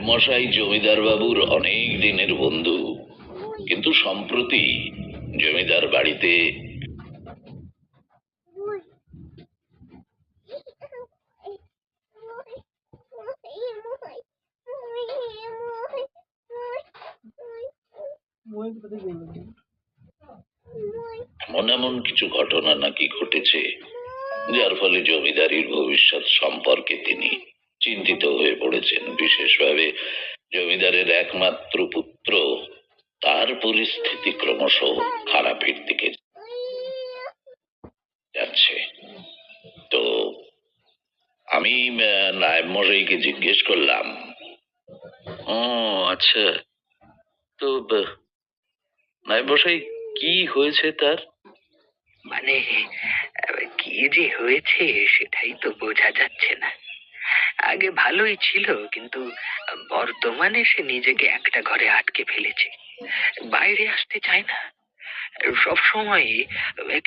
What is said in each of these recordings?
মশাই জমিদার বাবুর অনেক দিনের বন্ধু, কিন্তু সম্প্রতি জমিদার বাড়িতে এমন এমন কিছু ঘটনা নাকি ঘটেছে, যার ফলে জমিদারির ভবিষ্যৎ সম্পর্কে তিনি চিন্তিত হয়ে পড়েছেন। বিশেষভাবে জমিদারের একমাত্র পুত্র, তার পরিস্থিতি ক্রমশ খারাপের দিকে যাচ্ছে। তো আমি নায়েব মশাইকে জিজ্ঞেস করলাম, ও আচ্ছা, তো নায়েব মশাই কি হয়েছে তার? মানে কি যে হয়েছে সেটাই তো বোঝা যাচ্ছে না। আগে ভালোই ছিল, কিন্তু বর্তমানে সে নিজেকে একটা ঘরে আটকে ফেলেছে, বাইরে আসতে চায় না। সব সময়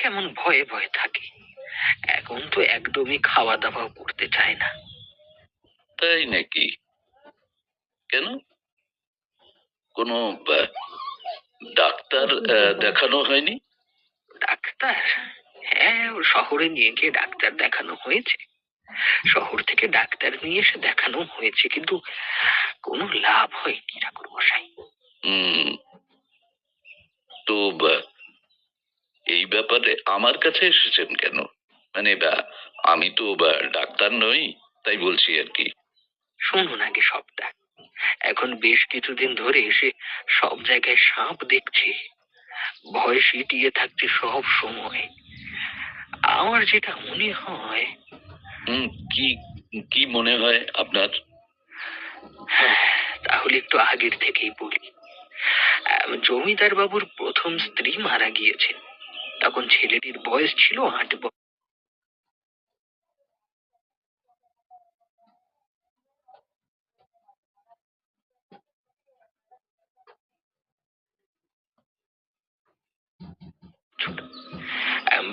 কেমন ভয়ে ভয়ে থাকে। এখন তো একদমই খাওয়া দাওয়াও করতে চায় না। তাই নাকি? কেন? কোনো ডাক্তার দেখানো হয়নি? ডাক্তার? হ্যাঁ, শহরে নিয়ে গিয়ে ডাক্তার দেখানো হয়েছে। শহর থেকে ডাক্তার নিয়ে এসে দেখানো হয়েছে, কিন্তু কোনো লাভ হয়নি ঠাকুর মশাই। তো এই ব্যাপারে আমার কাছে এসেছেন কেন? মানে আমি তো ডাক্তার নই, তাই বলছি আর কি। শুনুন আগে সবটা। এখন বেশ কিছুদিন ধরে এসে সব জায়গায় সাপ দেখছে, ভয় সিটিয়ে থাকছে সব সময়। আমার যেটা মনে হয়। কি কি মনে হয় আপনার? হ্যাঁ, তাহলে একটু আগের থেকেই বলি। জমিদার বাবুর প্রথম স্ত্রী মারা গিয়েছেন, তখন ছেলেটির বয়স ছিল 8 বছর।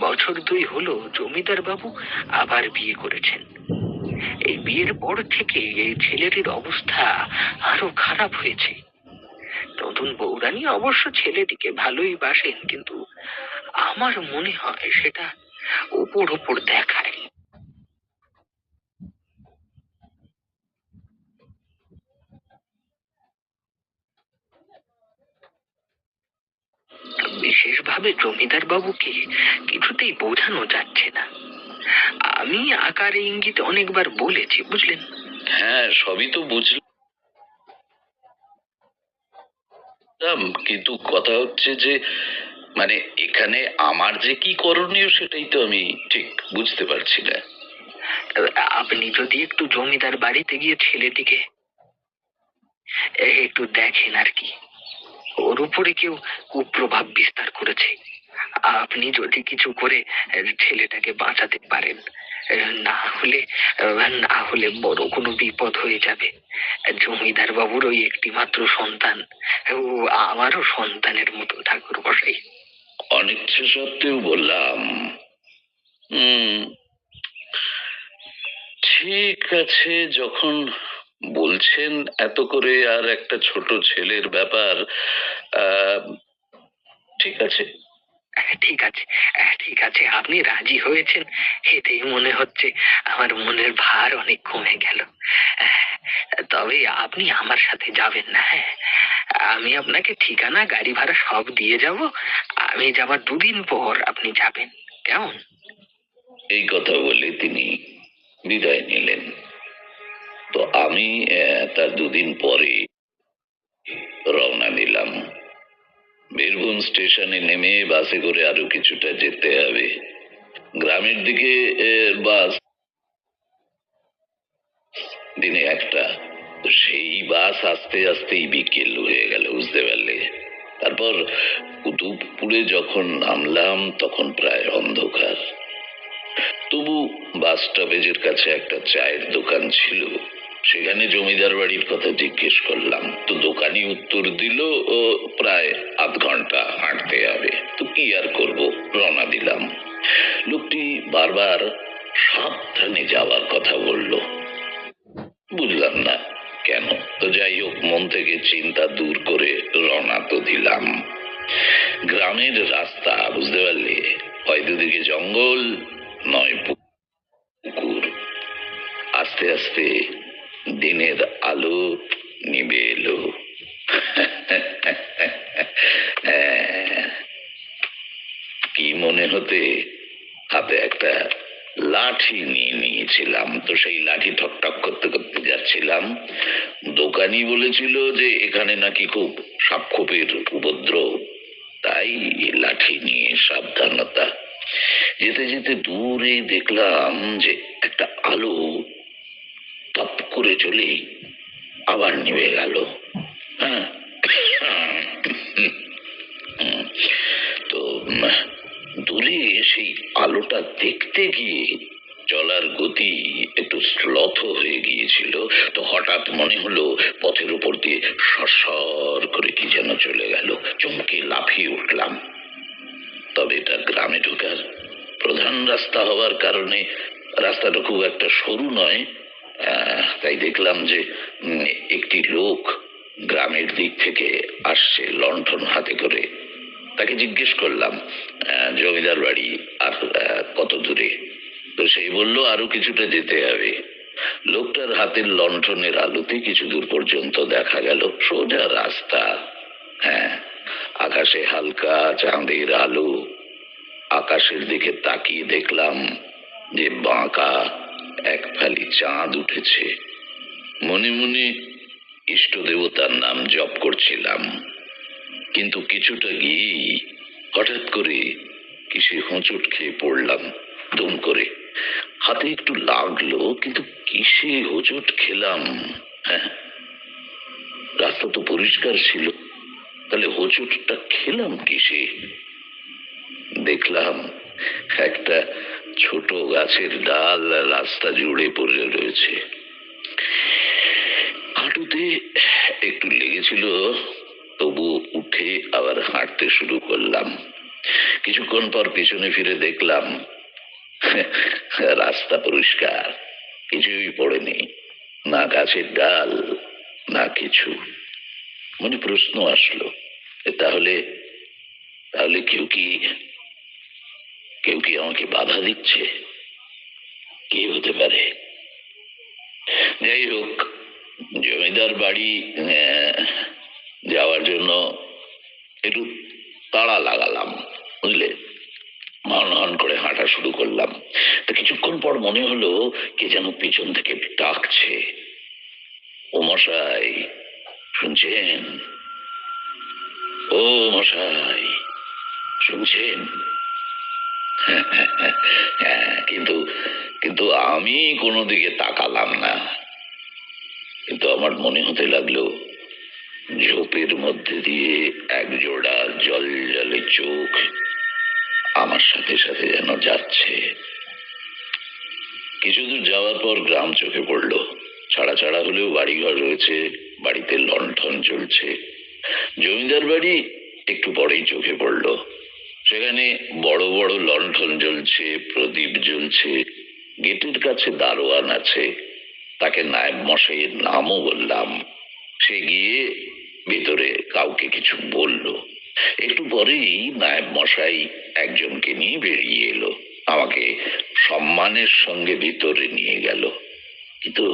বছর 2 হলো জমিদার বাবু আবার বিয়ে করেছেন। এই বিয়ের পর থেকে এই ছেলেটির অবস্থা আরো খারাপ হয়েছে। নতুন বউরানী অবশ্য ছেলেটিকে ভালোই বাসেন, কিন্তু আমার মনে হয় সেটা উপর উপর দেখায়। বিশেষভাবে জমিদার বাবুকে কিছুতেই বোঝানো যাচ্ছে না। আমি আকারে ইঙ্গিতে অনেকবার বলেছি, বুঝলেন। হ্যাঁ, সবই তো বুঝলাম, কিন্তু কথা হচ্ছে যে মানে এখানে আমার যে কি করণীয় সেটাই তো আমি ঠিক বুঝতে পারছি না। আপনি যদি একটু জমিদার বাড়িতে গিয়ে ছেলেটিকে একটু দেখেন আর কি। ওর উপরে কেউ কুপ্রভাব বিস্তার করেছে। আপনি যদি কিছু করে ছেলেটাকে বাঁচাতে পারেন, না হলে বড় কোনো বিপদ হয়ে যাবে। জমিদার বাবুর ওই একটি মাত্র সন্তান, ও আমারও সন্তানের মতো ঠাকুর মশাই। অনিচ্ছা সত্ত্বেও বললাম, ঠিক আছে, যখন বলছেন এত করে, আর একটা ছোট ছেলের ব্যাপার, ঠিক আছে। ঠিক আছে, ঠিক আছে, আপনি রাজি হয়েছেন, এতেই মনে হচ্ছে আমার মনের ভার অনেক কমে গেল। তবে আপনি আমার সাথে যাবেন না? হ্যাঁ, আমি আপনাকে ঠিকানা, গাড়ি ভাড়া সব দিয়ে যাব। আমি যাবার 2 দিন পর আপনি যাবেন, কেমন? এই কথা বলে তিনি বিদায় নিলেন। তো আমি তার 2 দিন পরে রওনা দিলাম। বীরভূম স্টেশনে নেমে বাসে করে আরো কিছুটা যেতে হবে। গ্রামের দিকে বাস দিনে একটা, তো সেই বাস আস্তে আস্তেই বিকেল হয়ে গেল, বুঝতে পারলে। তারপর কুতুবপুরে যখন নামলাম তখন প্রায় অন্ধকার। তবু বাস স্টপেজের কাছে একটা চায়ের দোকান ছিল, সেখানে জমিদার বাড়ির কথা জিজ্ঞেস করলাম। তো দোকানি উত্তর দিল, ও প্রায় আধ ঘন্টা হাঁটতে হবে। তো কি আর করব, রওনা দিলাম। লোকটি বারবার সাবধানে যাওয়ার কথা বলল। বুঝলাম না কেন? তো যাই হোক, মন থেকে চিন্তা দূর করে রওনা তো দিলাম। গ্রামের রাস্তা, বুঝতে পারলে, হয় দুদিকে জঙ্গল, নয় পুকুর। আস্তে আস্তে দিনের আলো নিভে এলো। কি মনে হতে হাতে একটা লাঠি নিয়ে নিয়েছিলাম। তো সেই লাঠি ঠকঠক করতে করতে যাচ্ছিলাম। দোকানি বলেছিল যে এখানে নাকি খুব সাপখোপের উপদ্রব, তাই লাঠি নিয়ে সাবধানতা। যেতে যেতে দূরে দেখলাম যে একটা আলো টপ করে চলে আবার নিভে গেল। হ্যাঁ, তো দূরে সেই আলোটা দেখতে গিয়ে চলার গতি একটু শ্লথ হয়ে গিয়েছিল। তো হঠাৎ মনে হলো পথের উপর দিয়ে সরসর করে কি যেন চলে গেল। চমকে লাফিয়ে উঠলাম। তবে এটা গ্রামে ঢোকার প্রধান রাস্তা হওয়ার কারণে রাস্তাটা খুব একটা সরু নয়। তাই দেখলাম যে একটি লোক গ্রামের দিক থেকে আসছে লণ্ঠন হাতে করে। তাকে জিজ্ঞেস করলাম, জমিদার বাড়ি আর কত দূরে? তো সেই বলল আরো কিছুটা যেতে হবে। লোকটার হাতের লণ্ঠনের আলোতে কিছু দূর পর্যন্ত দেখা গেল সোজা রাস্তা। হ্যাঁ, আকাশে হালকা চাঁদের আলো। আকাশের দিকে তাকিয়ে দেখলাম যে বাঁকা এক ফালি চাঁদ উঠেছে। মনে মনে ইষ্ট দেবতার নাম জপ করছিলাম, কিন্তু কিছুটা গিয়েই হঠাৎ করে কিসে হোঁচট খেয়ে পড়লাম দুম করে। হাতে একটু লাগলো, কিন্তু কিসে হোঁচট খেলাম? হ্যাঁ, রাস্তা তো পরিষ্কার ছিল, তাহলে হোঁচটটা খেলাম কিসে? দেখলাম একটা ছোট গাছের ডাল রাস্তা জুড়ে পড়ে রয়েছে। হাঁটুতে একটু লেগেছিল, তবু উঠে আবার হাঁটতে শুরু করলাম। কিছুক্ষণ পর পিছনে ফিরে দেখলাম রাস্তা পরিষ্কার, কিছুই পড়েনি, না গাছের ডাল না কিছু। মনে প্রশ্ন আসলো, তাহলে তাহলে কেউ কি আমাকে বাধা দিচ্ছে? কি হতে পারে? যাই হোক, জমিদার বাড়ি যাওয়ার জন্য একটু তাড়া লাগালাম, বুঝলে। হন হন করে হাঁটা শুরু করলাম। তো কিছুক্ষণ পর মনে হলো কে যেন পিছন থেকে ডাকছে, ও মশাই, শুনছেন? ও মশাই, শুনছেন? হ্যাঁ, কিন্তু কিন্তু আমি কোনো দিকে তাকালাম না। কিন্তু আমার মনে হতে লাগলো ঝোপের মধ্যে দিয়ে এক জোড়া জল জলে চোখ আমার সাথে সাথে যেন যাচ্ছে। কিছু দূর যাওয়ার পর গ্রাম চোখে পড়লো। ছাড়া ছাড়া হলেও বাড়িঘর রয়েছে, বাড়িতে লণ্ঠন জ্বলছে। জমিদার বাড়ি একটু পরেই চোখে পড়লো। সেখানে বড় বড় লণ্ঠন জ্বলছে, প্রদীপ জ্বলছে। গেটের কাছে দারোয়ান আছে, তাকে নায়েব মশাইয়ের নামও বললাম। সে গিয়ে ভিতরে কাউকে কিছু বলল। একটু পরেই নায়েব মশাই একজনকে নিয়ে বেরিয়ে এলো। আমাকে সম্মানের সঙ্গে ভিতরে নিয়ে গেল। কিন্তু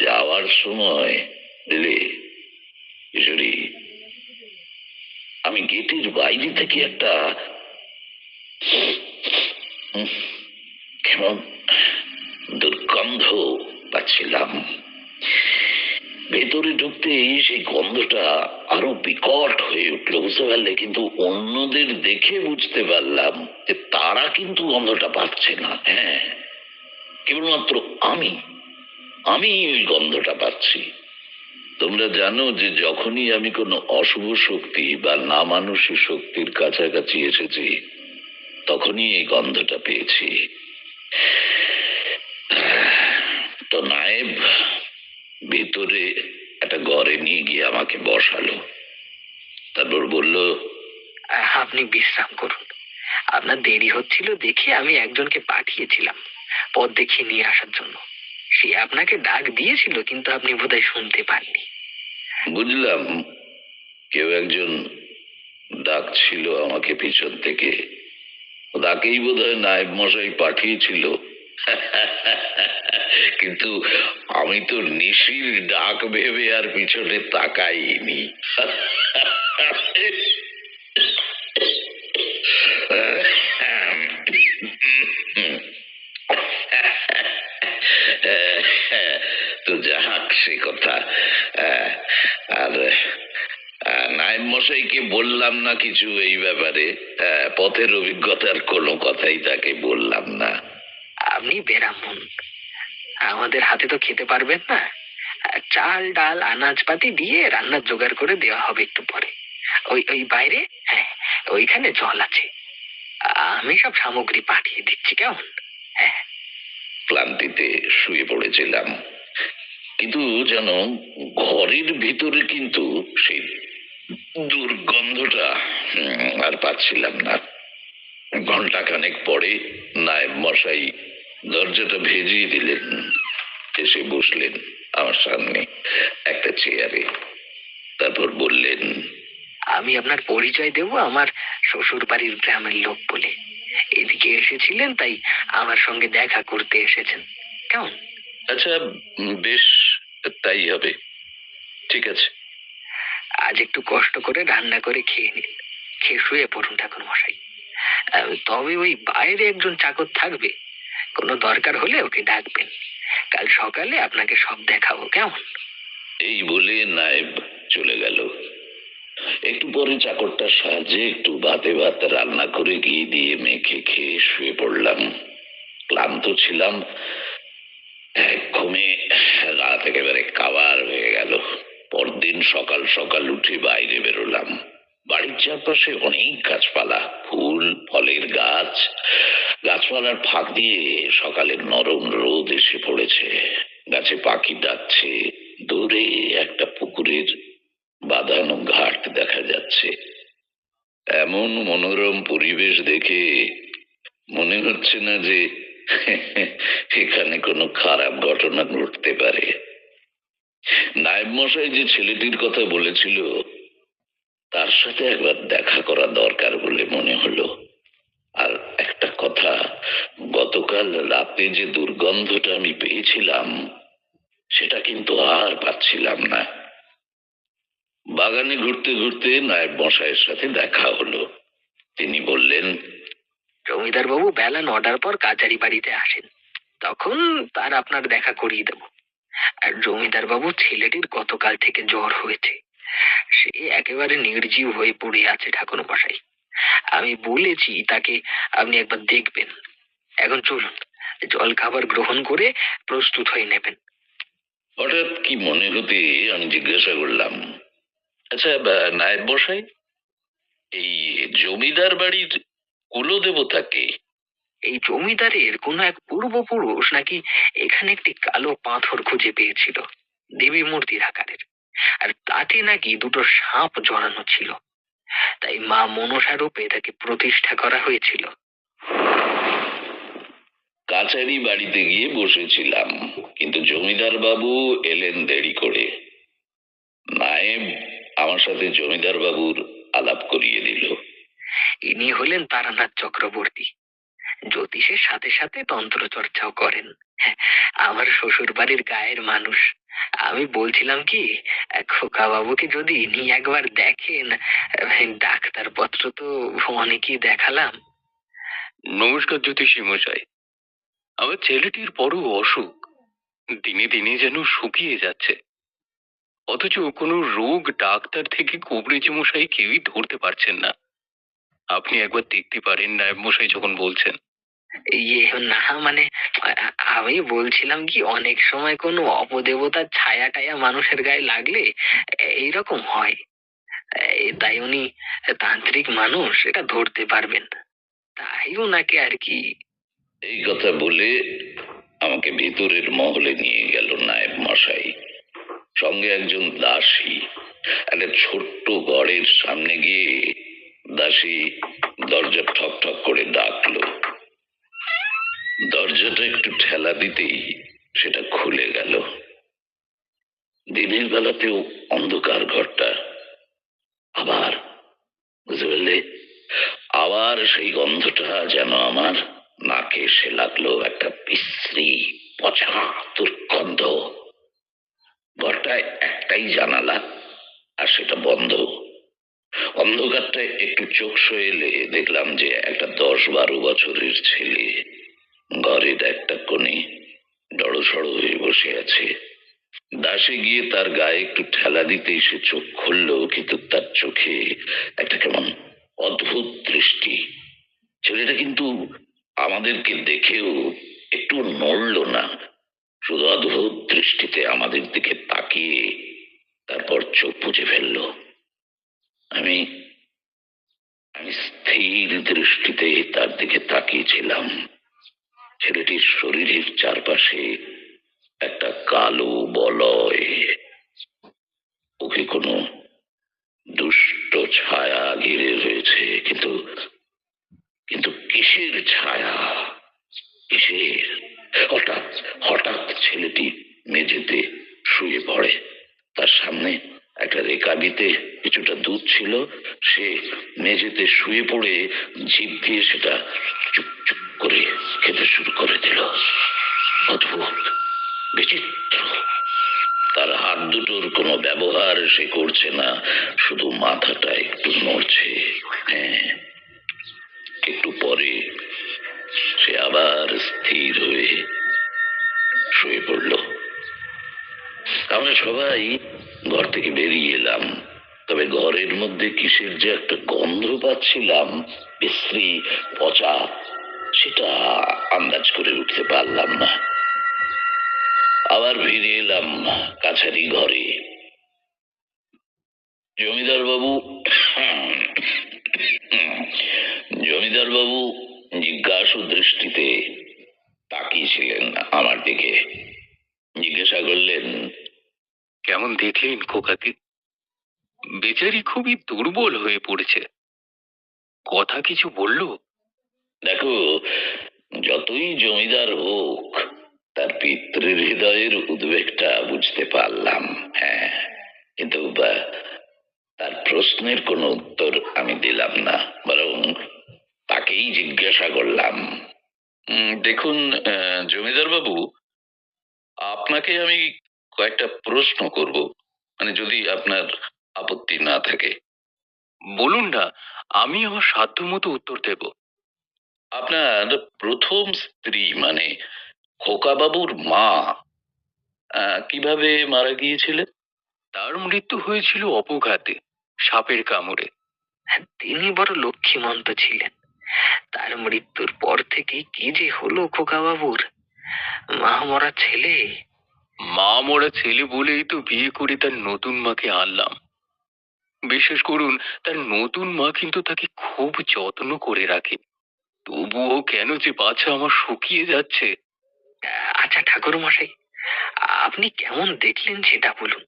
যাওয়ার সময় বুঝলে কিশোরী, আমি গেটের বাইরে থেকে একটা কেমন দুর্গন্ধ পাচ্ছিলাম। ভেতরে ঢুকতেই সেই গন্ধটা আরো বিকট হয়ে উঠলো, বুঝতে পারলে। কিন্তু অন্যদের দেখে বুঝতে পারলাম যে তারা কিন্তু গন্ধটা পাচ্ছে না। হ্যাঁ, কেবলমাত্র আমি আমি ওই গন্ধটা পাচ্ছি। তোমরা জানো যে যখনই আমি কোনো অশুভ শক্তি বা না মানুষের শক্তির কাছাকাছি এসেছি, তখনই এই গন্ধটা পেয়েছি। তো নায়েব ভিতরে একটা ঘরে নিয়ে গিয়ে আমাকে বসালো। তারপর বলল, আপনি বিশ্রাম করুন। আপনার দেরি হচ্ছিল দেখে আমি একজনকে পাঠিয়েছিলাম পথ দেখিয়ে নিয়ে আসার জন্য। সে আপনাকে ডাক দিয়েছিল, কিন্তু আপনি বোধহয় শুনতে পাননি। বুঝলাম, কেউ একজন ডাকছিল আমাকে পিছন থেকে। তাকেই বোধহয় নায়েব মশাই পাঠিয়েছিল। কিন্তু আমি তো নিশির ডাক ভেবে আর পিছনে তাকাইনি। তো যাক সে কথা। আর নায়েব মশাইকে বললাম না কিছু এই ব্যাপারে। পথের অভিজ্ঞতার কোনো কথাই তাকে বললাম না। আপনি ব্রাহ্মণ, আমাদের হাতে তো খেতে পারবেন না। চাল ডাল আনাজপাতি দিয়ে রান্নার জোগাড় করে দেওয়া হবে একটু পরে। ওই ওই বাইরে, হ্যাঁ, ওইখানে জল আছে। আমি সব সামগ্রী পাঠিয়ে দিচ্ছি, কেমন? হ্যাঁ। ক্লান্তিতে শুয়ে পড়েছিলাম, কিন্তু যেন ঘরের ভিতরে কিন্তু সেই দুর্গন্ধটা আর পাচ্ছিলাম না। ঘন্টা খানেক পরে নায়েব মশাই দরজাটা ভেজিয়ে দিলেন, এসে বসলেন আমার সামনে একটা চেয়ারে। তারপর বললেন, আমি আপনার পরিচয় দেব আমার শ্বশুর বাড়ির গ্রামের লোক বলে। এদিকে এসেছিলেন, তাই আমার সঙ্গে দেখা করতে এসেছেন, কেমন? আচ্ছা, বেশ, তাই হবে, ঠিক আছে। আজ একটু কষ্ট করে রান্না করে খেয়ে নিন, খেয়ে শুয়ে পড়ুন ঠাকুর মশাই। তবে ওই বাইরে একজন চাকর থাকবে, কোনো দরকার হলে ওকে ডাকবেন। কাল সকালে আপনাকে সব দেখাবো, কেমন? এই বলে নায়েব চলে গেল। একটু পরে চাকরটার সাহায্যে একটু ভাতে ভাত রান্না করে ঘি দিয়ে মেখে খেয়ে শুয়ে পড়লাম। ক্লান্ত ছিলাম, এক ঘুমে রাত একেবারে কাবার হয়ে গেল। পরদিন সকাল সকাল উঠে বাইরে বেরোলাম। বাড়ির চারপাশে অনেক গাছপালা, ফুল ফলের গাছ। গাছপালার ফাঁক দিয়ে সকালের নরম রোদ এসে পড়েছে। গাছে পাখি ডাকছে। দূরে একটা পুকুরের বাঁধানো ঘাট দেখা যাচ্ছে। এমন মনোরম পরিবেশ দেখে মনে হচ্ছে না যে এখানে কোনো খারাপ ঘটনা ঘটতে পারে। নায়েব মশাই যে ছেলেটির কথা বলেছিল, তার সাথে একবার দেখা করা দরকার বলে মনে হলো। আর একটা কথা, গতকাল রাতে যে দুর্গন্ধটা আমি পেয়েছিলাম, সেটা কিন্তু আর পাচ্ছিলাম না। বাগানে ঘুরতে ঘুরতে নায়েব মশাইয়ের সাথে দেখা হলো। তিনি বললেন, জমিদার বাবু বেলা 9টার পর কাচারি বাড়িতে আসেন, তখন তার আপনার দেখা করিয়ে দেব। আর জমিদার বাবু ছেলেটির গতকাল থেকে জ্বর হয়েছে, সে একেবারে নির্জীব হয়ে পড়ে আছে ঠাকুর মশাই। আমি বলেছি তাকে আপনি একবার দেখবেন। এখন চলুন, জল খাবার গ্রহণ করে প্রস্তুত হয়ে নেবেন। হঠাৎ কি মনে হতে আমি জিজ্ঞাসা করলাম, আচ্ছা নায়েব মশাই, এই জমিদার বাড়ির কুলদেবতা কে? এই জমিদারের কোনো এক পূর্বপুরুষ নাকি এখানে একটি কালো পাথর খুঁজে পেয়েছিল, দেবী মূর্তির আকারের। আর তাতে নাকি দুটো সাপ জড়ানো ছিল, তাই মা মনসা রূপে তাকে প্রতিষ্ঠা করা হয়েছিল। কাছারি বাড়িতে গিয়ে বসেছিলাম, কিন্তু জমিদার বাবু এলেন দেরি করে। নায়েব আমার সাথে জমিদার বাবুর আলাপ করিয়ে দিল। ইনি হলেন তারানাথ চক্রবর্তী, জ্যোতিষের সাথে সাথে তন্ত্র চর্চাও করেন। আমার শ্বশুর বাড়ির গায়ের মানুষ। আমি বলছিলাম কি, খোকা বাবুকে যদি ইনি একবার দেখেন। ডাক্তার পত্র তো অনেকই দেখালাম। নমস্কার জ্যোতিষী মশাই। আমার ছেলেটির বড় অসুখ, দিনে দিনে যেন শুকিয়ে যাচ্ছে, অথচ কোনো রোগ ডাক্তার থেকে কবরেজি মশাই কেউই ধরতে পারছেন না। আপনি একবার দেখতে পারেন নায়েব মশাই যখন বলছেন। ইয়ে না মানে, আমি বলছিলাম কি, অনেক সময় কোনো অপদেবতার ছায়া টায়া মানুষের গায়ে লাগলে এইরকম হয়। তাই উনি তান্ত্রিক মানুষ, এটা ধরতে পারবেন, তাই ওনাকে আর কি। এই কথা বলে আমাকে ভিতরের মহলে নিয়ে গেল নায়েব মশাই। সঙ্গে একজন দাসী। একটা ছোট্ট ঘরের সামনে গিয়ে দাসী দরজা ঠক ঠক করে ডাকলো। দরজাটা একটু ঠেলা দিতেই সেটা খুলে গেল। দিনের বেলাতেও অন্ধকার ঘরটা। আবার, বুঝতে পারলে, আবার সেই গন্ধটা যেন আমার নাকে এসে লাগলো, একটা বিশ্রী পচা দুর্গন্ধ। ঘরটায় একটাই জানালা, আর সেটা বন্ধ। অন্ধকারটায় একটু চোখ সয়েলে দেখলাম যে একটা 10-12 বছরের ছেলে ঘরের একটা কোণে জড়সড় হয়ে বসে আছে। দাসে গিয়ে তার গায়ে একটু ঠেলা দিতেই সে চোখ খুললো, কিন্তু তার চোখে একটা কেমন অদ্ভুত দৃষ্টি। ছেলেটা কিন্তু আমাদেরকে দেখেও একটু নড়ল না, শুধু অদ্ভুত দৃষ্টিতে আমাদের দিকে তাকিয়ে তারপর চোখ বুজে ফেললো। আমি আমি স্থির দৃষ্টিতে তার দিকে তাকিয়েছিলাম। ছেলেটির শরীরের চারপাশে একটা কালো বলয়, ওকে কোনো দুষ্ট ছায়া ঘিরে রয়েছে, কিন্তু কিন্তু কিসের ছায়া, কিসের? হঠাৎ হঠাৎ ছেলেটি মেঝেতে শুয়ে পড়ে। তার সামনে একটা রেকাবিতে কিছুটা দুধ ছিল। সে মেঝেতে শুয়ে পড়ে জিভ দিয়ে সেটা চুপ চুপ করে খেতে শুরু করে দিল। অদ্ভুত, বিচিত্র। তার হাত দুটোর কোনো ব্যবহার সে করছে না, শুধু মাথাটা একটু নড়ছে। হ্যাঁ, একটু পরে সে আবার স্থির হয়ে শুয়ে পড়ল। আমরা সবাই ঘর থেকে বেরিয়ে এলাম, তবে ঘরের মধ্যে কিসের যে একটা গন্ধ পাচ্ছিলাম, বিশ্রী পচা, সেটা আন্দাজ করে উঠতে পারলাম না। আবার ফিরে এলাম কাছারি ঘরে। জমিদার বাবু জমিদার বাবু জিজ্ঞাসু দৃষ্টিতে তাকিয়েছিলেন আমার দিকে। জিজ্ঞাসা করলেন, কেমন দেখলেন খোকাকে? বেচারি খুবই দুর্বল হয়ে পড়েছে। কথা কিছু বললো? দেখো, যতই জমিদার হোক, তার পিতৃ হৃদয়ের উদ্বেগটা বুঝতে পারলাম। হ্যাঁ, কিন্তু তার প্রশ্নের কোনো উত্তর আমি দিলাম না, বরং তাকেই জিজ্ঞাসা করলাম, দেখুন জমিদার বাবু, আপনাকে আমি কয়েকটা প্রশ্ন করব, মানে যদি আপনার আপত্তি না থাকে। বলুন না, আমি আমার সাধ্যমতো উত্তর দেব। আপনার প্রথম স্ত্রী মানে খোকাবাবুর মা কিভাবে মারা গিয়েছিলেন? তার মৃত্যু হয়েছিল অপঘাতে, সাপের কামড়ে। তিনি বড় লক্ষ্মীমন্ত ছিলেন। তার মৃত্যুর পর থেকে কি যে হলো খোকা বাবুর, মা মরা ছেলে। মা মরা ছেলে বলেই তো বিয়ে করে তার নতুন মাকে আনলাম। বিশ্বাস করুন, তার নতুন মা কিন্তু তাকে খুব যত্ন করে রাখে। তবুও কেন যে বাচ্চা আমার শুকিয়ে যাচ্ছে। আচ্ছা ঠাকুর মশাই, আপনি কেমন দেখলেন সেটা বলুন।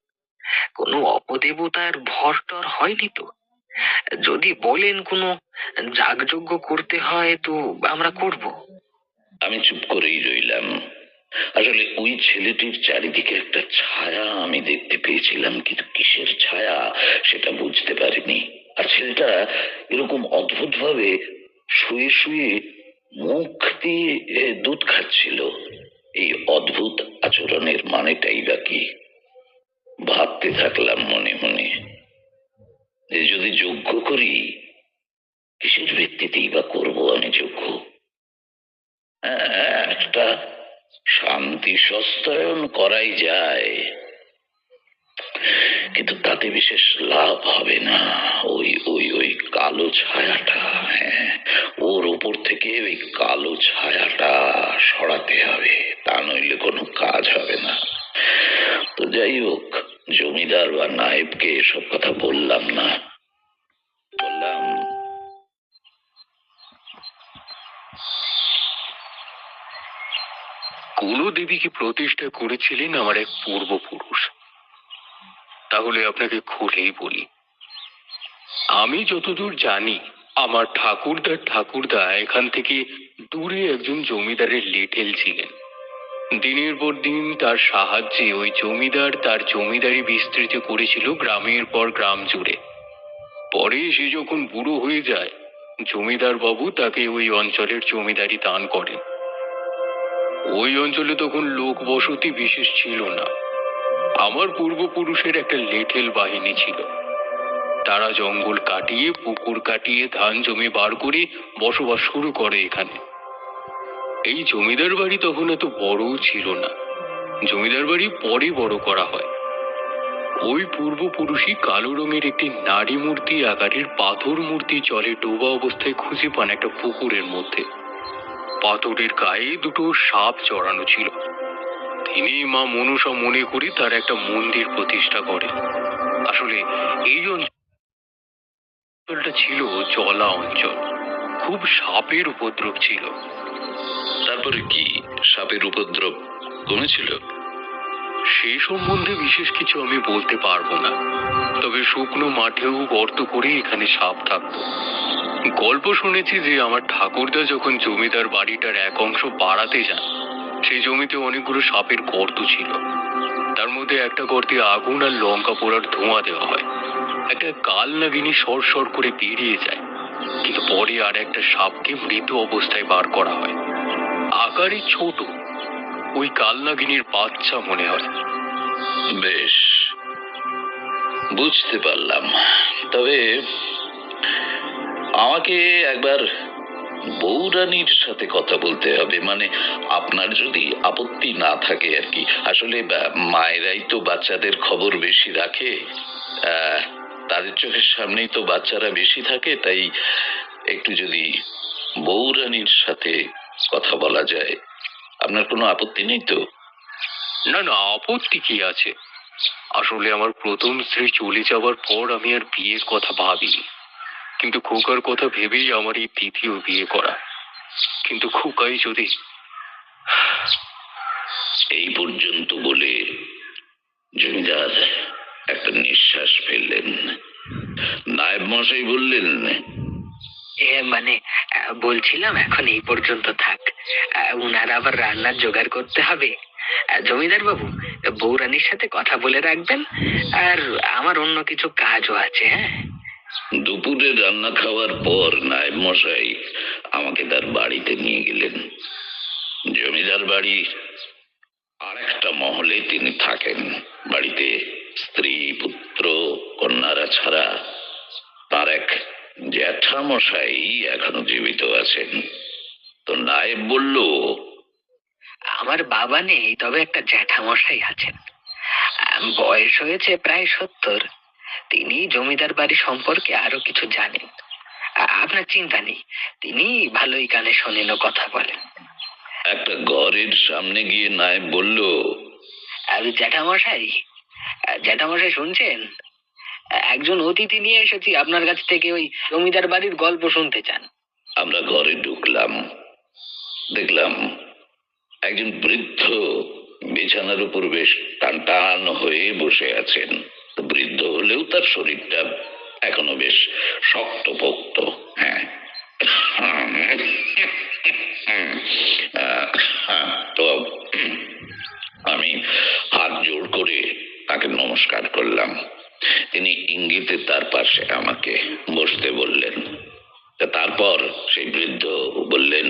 কোনো অপদেবতার ভর টর হয়নি তো? যদি বলেন কোনো যাগযজ্ঞ করতে হয় তো আমরা করব। আমি চুপ করেই রইলাম। আসলে ওই ছেলেটির চারিদিকে একটা ছায়া আমি দেখতে পেয়েছিলাম, কিন্তু কিসের ছায়া সেটা বুঝতে পারিনি। আর ছেলেটা এরকম অদ্ভুত ভাবে শুয়ে শুয়ে মুখ দিয়ে দুধ খাচ্ছিল। এই অদ্ভুত আচরণের মানেটাই বা কি? ভাবতে থাকলাম মনে মনে যে যদি যজ্ঞ করি, কিসের ভিত্তিতেই বা করবো আমি যজ্ঞ? হ্যাঁ, একটা শান্তি সস্তায়ন করাই যায়, কিন্তু তাতে বিশেষ লাভ হবে না। ওই ওই ওই কালো ছায়াটা, হ্যাঁ, ওর উপর থেকে ওই কালো ছায়াটা সরাতে হবে, তা নইলে কোনো কাজ হবে না। তো যাই হোক, জমিদার বা নায়েবকে এসব কথা বললাম না। বললাম, কুলদেবীকে প্রতিষ্ঠা করেছিলেন আমার এক পূর্বপুরুষ। তাহলে আপনাকে খুলেই বলি, আমি যতদূর জানি, আমার ঠাকুরদার ঠাকুরদা এখান থেকে দূরে একজন জমিদারের লেঠেল ছিলেন। দিনের পর দিন তার সাহায্যে ওই জমিদার তার জমিদারি বিস্তৃত করেছিল গ্রামের পর গ্রাম জুড়ে। পরে সে যখন বুড়ো হয়ে যায়, জমিদার বাবু তাকে ওই অঞ্চলের জমিদারি দান করেন। ওই অঞ্চলে তখন লোক বসতি বিশেষ ছিল না। আমার পূর্বপুরুষের একটা লেঠেল বাহিনী ছিল। তারা জঙ্গল কাটিয়ে, পুকুর কাটিয়ে, ধান জমি বার করে বসবাস শুরু করে এখানে। এই জমিদার বাড়ি তখন এত বড়ও ছিল না। জমিদার বাড়ি পরে বড় করা হয়। ওই পূর্বপুরুষই কালো রঙের একটি নারী মূর্তি আকারের পাথর মূর্তি জলে ডোবা অবস্থায় খুঁজে পান একটা পুকুরের মধ্যে। পাথরের গায়ে দুটো সাপ চড়ানো ছিল। তিনি মা মনসা মনে করে তার একটা মন্দির প্রতিষ্ঠা করেন। আসলে এই অঞ্চলটা ছিল জলা অঞ্চল, খুব সাপের উপদ্রব ছিল। তারপরে কি সাপের উপদ্রব কমেছিল? সেই সম্বন্ধে বিশেষ কিছু আমি বলতে পারবো না, তবে শুকনো মাঠেও গর্ত করে এখানে সাপ থাকতো। গল্প শুনেছি যে আমার ঠাকুরদা যখন জমিদার বাড়িটার এক অংশ বাড়াতে যান, সেই জমিতে অনেকগুলো সাপের গর্ত ছিল। তার মধ্যে একটা গর্তে আগুন আর লঙ্কা পোড়ার ধোঁয়া দেওয়া হয়। একটা কাল নাগিনী সর করে বেরিয়ে যায়, কিন্তু পরে আর একটা সাপকে মৃত অবস্থায় বার করা হয়। আকারে ছোট, ওই কালনাগিনীর বাচ্চা মনে হয়। বেশ, বুঝতে পারলাম। তবে আমাকে একবার বৌরানীর সাথে কথা বলতে হবে, মানে আপনার যদি আপত্তি না থাকে আর কি। আসলে মায়েরাই তো বাচ্চাদের খবর বেশি রাখে, তাদের চোখের সামনেই তো বাচ্চারা বেশি থাকে। তাই একটু যদি বৌরানীর সাথে কথা বলা যায়, আপনার কোনো আপত্তি নেই তো? না না, আপত্তি কি আছে? আসলে আমার প্রথম স্ত্রী চলে যাওয়ার পর আমি আর বিয়ের কথা ভাবিনি, কিন্তু খোকার কথা ভেবেই আমার এই দ্বিতীয় বিয়ে করা। কিন্তু খোকাই যদি... এই পর্যন্ত বলে জমিদার একটা নিঃশ্বাস ফেললেন। নায়েব মশাই বললেন, মানে বলছিলাম এখন এই পর্যন্ত থাক। উনার আবার রান্নার জোগাড় করতে হবে। জমিদার বাবু, বৌরানীর সাথে কথা বলে রাখবেন। আর আমার অন্য কিছু কাজও আছে। হ্যাঁ, দুপুরে রান্না খাওয়ার পর নায়েব মশাই আমাকে তার বাড়িতে নিয়ে গেলেন। জমিদার বাড়ি আর একটা মহলে তিনি থাকেন। বাড়িতে স্ত্রী, পুত্র, কন্যারা ছাড়া তার এক জ্যাঠামশাই এখনো জীবিত আছেন। তো নায়েব বলল, আমার বাবা নেই, তবে একটা জ্যাঠামশাই আছেন। বয়স হয়েছে প্রায় 70। তিনি জমিদার বাড়ি সম্পর্কে আরো কিছু জানেন। আপনার চিন্তা নেই, তিনি ভালোই কানে শোনেন ও কথা বলেন। একটা ঘরের সামনে গিয়ে নায়েব বলল, জ্যাঠামশাই, জ্যাঠামশাই শুনছেন? একজন অতিথি নিয়ে এসেছি আপনার কাছ থেকে, ওই জমিদার বাড়ির গল্প শুনতে চান। আমরা ঘরে ঢুকলাম। দেখলাম একজন বৃদ্ধ বিছানার উপর বেশ টান টান হয়ে বসে আছেন। বৃদ্ধ হলেও তার শরীরটা এখনো বেশ শক্তপোক্ত। হ্যাঁ, তো আমি হাত জোড় করে তাকে নমস্কার করলাম। তিনি ইঙ্গিতে তার পাশে আমাকে বসতে বললেন। তারপর সেই বৃদ্ধ বললেন,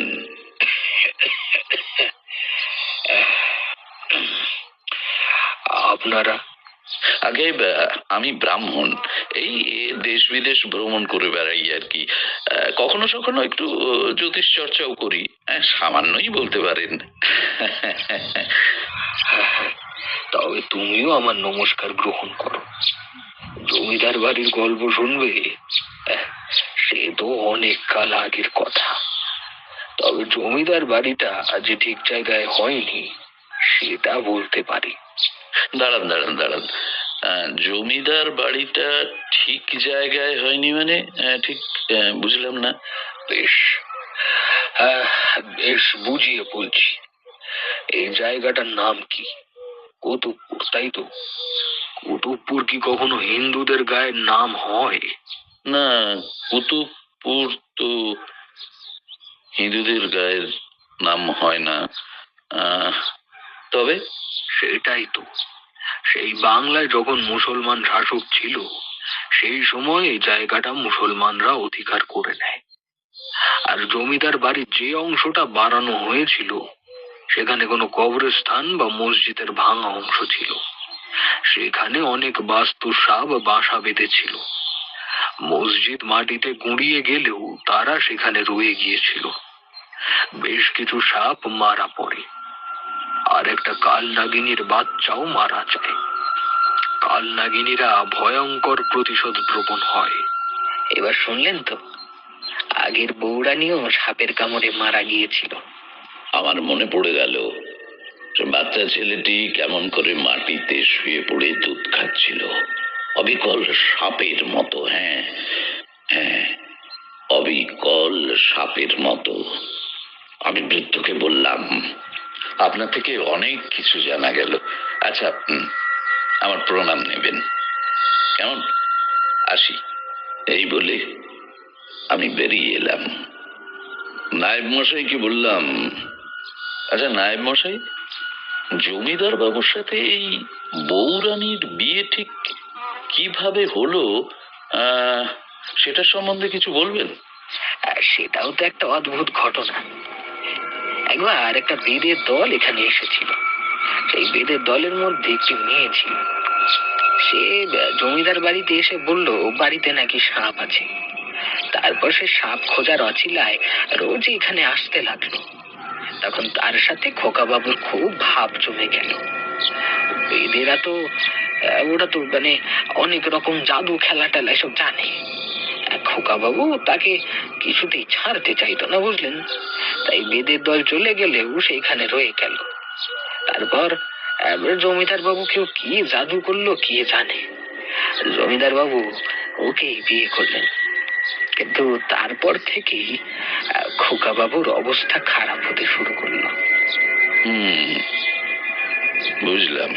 আপনারা? আগে আমি ব্রাহ্মণ, এই দেশ বিদেশ ভ্রমণ করে বেড়াই আর কি। কখনো কখনো একটু জ্যোতিষ চর্চাও করি। সামান্যই বলতে পারেন। তবে তুমিও আমার নমস্কার গ্রহণ করো। জমিদার বাড়ির গল্প শুনবে? সে তো অনেক কাল আগের কথা। তবে জমিদার বাড়িটা আজ ঠিক জায়গায় হয়নি, সেটা বলতে পারি। দাঁড়ান দাঁড়ান দাঁড়ান, জমিদার বাড়িটা ঠিক জায়গায় হয়নি মানে? ঠিক বুঝলাম না। বেশ, বেশ বুঝিয়ে বলছি। এই জায়গাটার নাম কি? কুতুবপুর, তাই তো? কুতুবপুর কি কখনো হিন্দুদের গায়ের নাম হয়? না, কুতুবপুর তো হিন্দুদের গায়ের নাম হয় না। তবে সেটাই তো, সেই বাংলায় যখন মুসলমান শাসক ছিল সেই সময় এই জায়গাটা মুসলমানরা অধিকার করে নেয়। আর জমিদার বাড়ির যে অংশটা বাড়ানো হয়েছিল সেখানে কোনো কবরস্থান বা মসজিদের ভাঙা অংশ ছিল। সেখানে অনেক বাস্তু সাপ বাসা বেঁধেছিল। মসজিদ মাটিতে গুঁড়িয়ে গেলেও তারা সেখানে রয়ে গিয়েছিল। বেশ কিছু সাপ মারা পড়ে, আর একটা কাল নাগিনীর বাচ্চাও মারা যায়। কাল নাগিনীরা ভয়ঙ্কর প্রতিশোধ প্রবণ হয়। এবার শুনলেন তো, আগের বৌরানিও সাপের কামড়ে মারা গিয়েছিল। আমার মনে পড়ে গেল সে বাচ্চা ছেলেটি কেমন করে মাটিতে শুয়ে পড়ে দুধ খাচ্ছিল, অবিকল সাপের মতো। হ্যাঁ হ্যাঁ, অবিকল সাপের মতো। আমি বৃদ্ধকে বললাম, আপনার থেকে অনেক কিছু জানা গেল। আচ্ছা, আমার প্রণাম নেবেন কেমন? আসি। এই বলে আমি বেরিয়ে এলাম। নায়েব মশাইকে বললাম, আচ্ছা নায়েব মশাই, জমিদার বাবুর সাথে এই বৌরানীর বিয়ে ঠিক কিভাবে হলো, সেটা সম্বন্ধে কিছু বলবেন? সেটাও তো একটা অদ্ভুত ঘটনা। একবার একটা বেদের দল এখানে এসেছিল। সেই বেদের দলের মধ্যে একটি মেয়ে ছিল। সে জমিদার বাড়িতে এসে বলল বাড়িতে নাকি সাপ আছে। তারপর সে সাপ খোঁজার অছিলায় রোজ এখানে আসতে লাগলো। তখন তার সাথে খোকা বাবুর খুব ভাব জমে গেল। বেদেরা তো ওরা তো মানে অনেক রকম জাদু খেলা টেলা এসব জানে। খোকা বাবু তাকে কিছুতেই ছাড়তে চাইতো না, বুঝলেন। তাই বেদের দল চলে গেলেও সেইখানে রয়ে গেল। তারপর জমিদার বাবু কেউ কি জাদু করলো কে জানে, জমিদার বাবু ওকেই বিয়ে করলেন। কিন্তু তারপর থেকেই খোকা বাবুর অবস্থা খারাপ হতে শুরু করলো। বুঝলাম।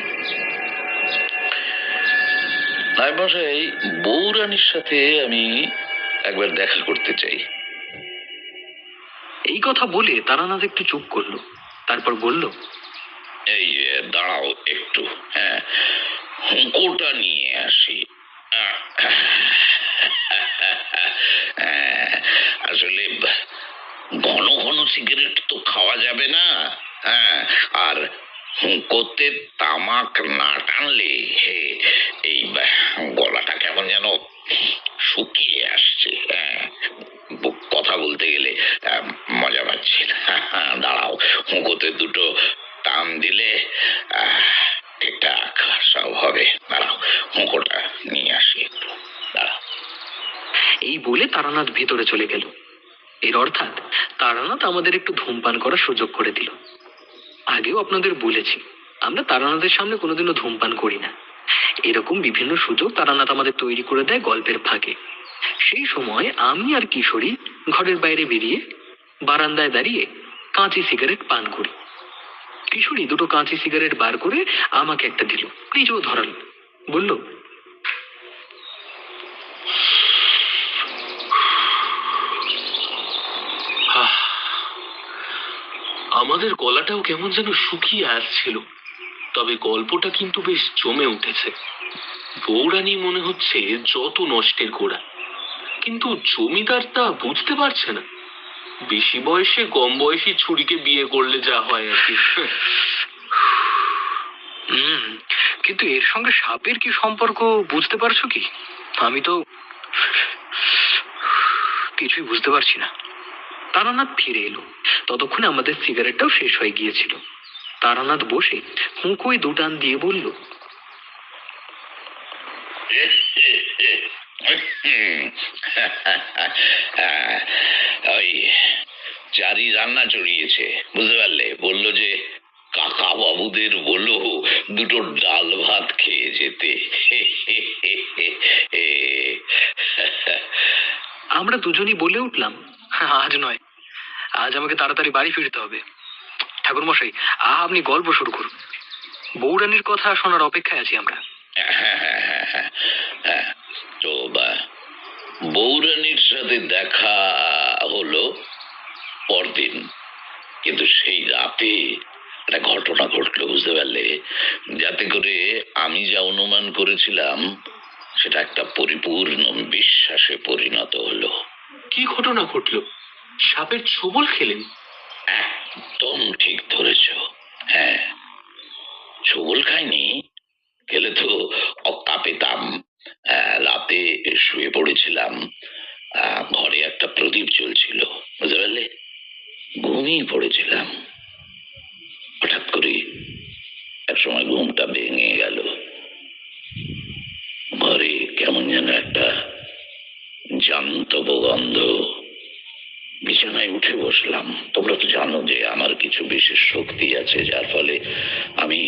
নায়েব মশাই, বৌরানীর সাথে আমি একবার দেখা করতে চাই। এই কথা বলে তারানাথ একটু চুপ করলো, তারপর বলল, এই দাঁড়াও একটু, হ্যাঁ, হুঁকোটা নিয়ে আসি। আসলে ঘন ঘন সিগারেট তো খাওয়া যাবে না। হ্যাঁ, আর হুঁকোতে তামাক না টানলে এই গলাটা কেমন যেন শুকিয়ে আসছে। হ্যাঁ, কথা বলতে গেলে মজা পাচ্ছি না। দাঁড়াও, হুঁকোতে দুটো টান দিলে ঠিকঠাক সব হবে। দাঁড়াও, হুঁকোটা নিয়ে আসি একটু, দাঁড়াও। এই বলে তারানাথ ভেতরে চলে গেল। এর অর্থাৎ তারানাথ আমাদের একটু ধূমপান করার সুযোগ করে দিল। আগেও আপনাদের বলেছি, আমরা তারানাথের সামনে কোনোদিনও ধূমপান করি না। এরকম বিভিন্ন সুযোগ তারানাথ আমাদের তৈরি করে দেয় গল্পের ফাঁকে। সেই সময় আমি আর কিশোরী ঘরের বাইরে বেরিয়ে বারান্দায় দাঁড়িয়ে কাঁচি সিগারেট পান করি। কিশোরী দুটো কাঁচি সিগারেট বার করে আমাকে একটা দিল, নিজেও ধরাল, বলল, আমাদের গলাটাও কেমন যেন শুকিয়ে আসছিল, তবে গল্পটা কিন্তু বেশ জমে উঠেছে। বৌরানী মনে হচ্ছে যত নষ্টের গোড়া, কিন্তু জমিদার তা বুঝতে পারছে না। বেশি বয়সে কম বয়সী ছুরিকে বিয়ে করলে যা হয় আর কি। কিন্তু এর সঙ্গে সাপের কি সম্পর্ক বুঝতে পারছো কি? আমি তো কিছুই বুঝতে পারছি না। তারানাথ ফিরে এলো, ততক্ষণে আমাদের সিগারেটটাও শেষ হয়ে গিয়েছিল। তারানাথ বসে হুঁকোয় দুটান দিয়ে বলল, ওই চারি রান্না চড়িয়েছে, বুঝতে পারলে। বললো যে কাকা বাবুদের বলো দুটো ডাল ভাত খেয়ে যেতে। আমরা দুজনই বলে উঠলাম, আজ নয়, আজ আমাকে তাড়াতাড়ি বাড়ি ফিরতে হবে। ঠাকুর মশাই, আপনি গল্প শুরু করুন। বৌরানীর কথা শোনার অপেক্ষায় আছি আমরা। হ্যাঁ, তো বৌরানীর সাথে দেখা হলো পরদিন, কিন্তু সেই রাতে একটা ঘটনা ঘটনা ঘটলো, বুঝতে পারলে? যাতে করে আমি যা অনুমান করেছিলাম সেটা একটা পরিপূর্ণ বিশ্বাসে পরিণত হলো। কি ঘটনা ঘটলো? সাপের ছোবল খেলেন? একদম ঠিক ধরেছ। হ্যাঁ, ছোবল খাইনি, খেলে তো অক্কা পেতাম। রাতে শুয়ে পড়েছিলাম, ঘরে একটা প্রদীপ জ্বলছিল, বুঝতে পারলে? ঘুমিয়ে পড়েছিলাম। হঠাৎ করে এক সময় ঘুমটা ভেঙে গেল। ঘরে কেমন যেন একটা জান্তব গন্ধ। বিছানায় উঠে বসলাম। তোমরা তো জানো যে আমার কিছু বিশেষ শক্তি আছে, যার ফলে আমি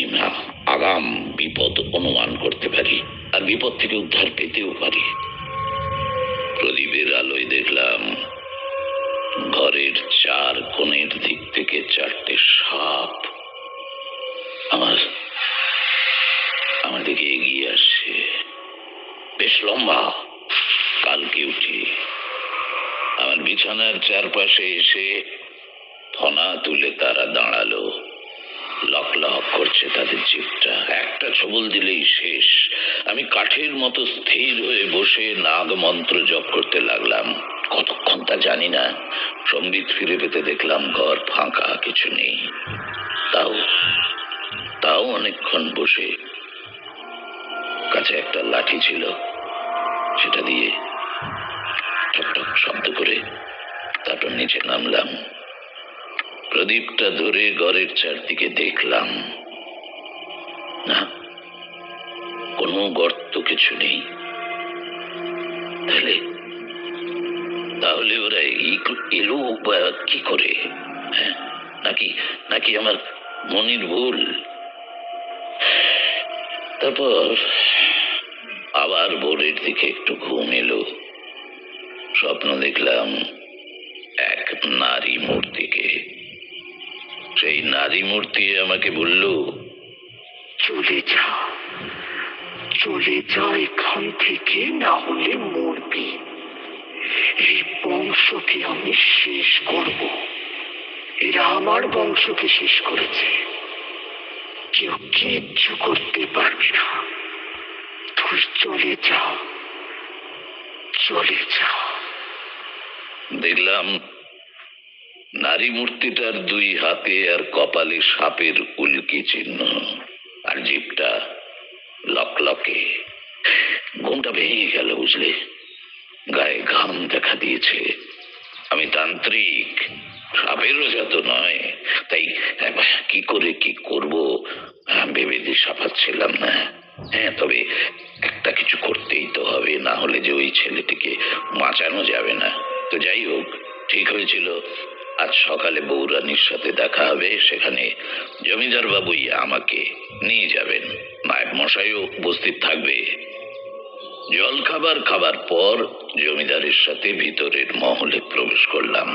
আগাম বিপদ অনুমান করতে পারি, আর বিপদ থেকে উদ্ধার পেতেও পারি। প্রদীপের আলোয় দেখলাম ঘরের চার কোণের দিক থেকে চারটে সাপ আমার আমার দিকে এগিয়ে আসছে, বেশ লম্বা। কালকে উঠি আমার বিছানার চারপাশে এসে ফনা তুলে তারা দাঁড়ালো। লক লক করছে তাদের জিভটা। একটা ছোবল দিলেই শেষ। আমি কাঠের মতো স্থির হয়ে বসে নাগ মন্ত্র জপ করতে লাগলাম। কতক্ষণ তা জানি না। সম্বিত ফিরে পেতে দেখলাম ঘর ফাঁকা, কিছু নেই। তাও তাও অনেকক্ষণ বসে, কাছে একটা লাঠি ছিল, সেটা দিয়ে টক টক শব্দ করে তারপর নিচে নামলাম। প্রদীপটা ধরে ঘরের চারদিকে দেখলাম, না, কোনো গর্ত কিছু নেই। তাহলে তাহলে ওরা এলো বা কি করে? হ্যাঁ, নাকি নাকি আমার মনের ভুল? তারপর আবার ভোরের দিকে একটু ঘুম এলো। স্বপ্ন দেখলাম এক নারী মূর্তিকে। সেই নারী মূর্তি আমাকে বলল, চলে যা, চলে যা এখান থেকে, না হলে মরবি। এই বংশকে আমি শেষ করব। এরা আমার বংশকে শেষ করেছে, কেউ কিচ্ছু করতে পারবে না। তুই চলে যা, চলে যা। দেখলাম নারী মূর্তিটার দুই হাতে আর কপালে সাপের উল্কি চিহ্ন, আর জিভটা লকলকে। ঘুমটা ভেঙে গেল, বুঝলে? গায়ে ঘাম দেখা দিয়েছে। আমি তান্ত্রিক, সাপেরও যত নয়, তাই কি করে কি করব ভেবে দিয়ে সাফাচ্ছিলাম না। হ্যাঁ, তবে একটা কিছু করতেই তো হবে, না হলে যে ওই ছেলেটিকে বাঁচানো যাবে না। তো যাই হোক, ঠিক হয়েছিল আজ সকালে বৌরানীর সাথে দেখা হবে। সেখানে জমিদার বাবুই আমাকে নিয়ে যাবেন, নায়ক মশাইও উপস্থিত থাকবে। জল খাবার খাবার পর জমিদারের সাথে ভিতরের মহলে প্রবেশ করলাম।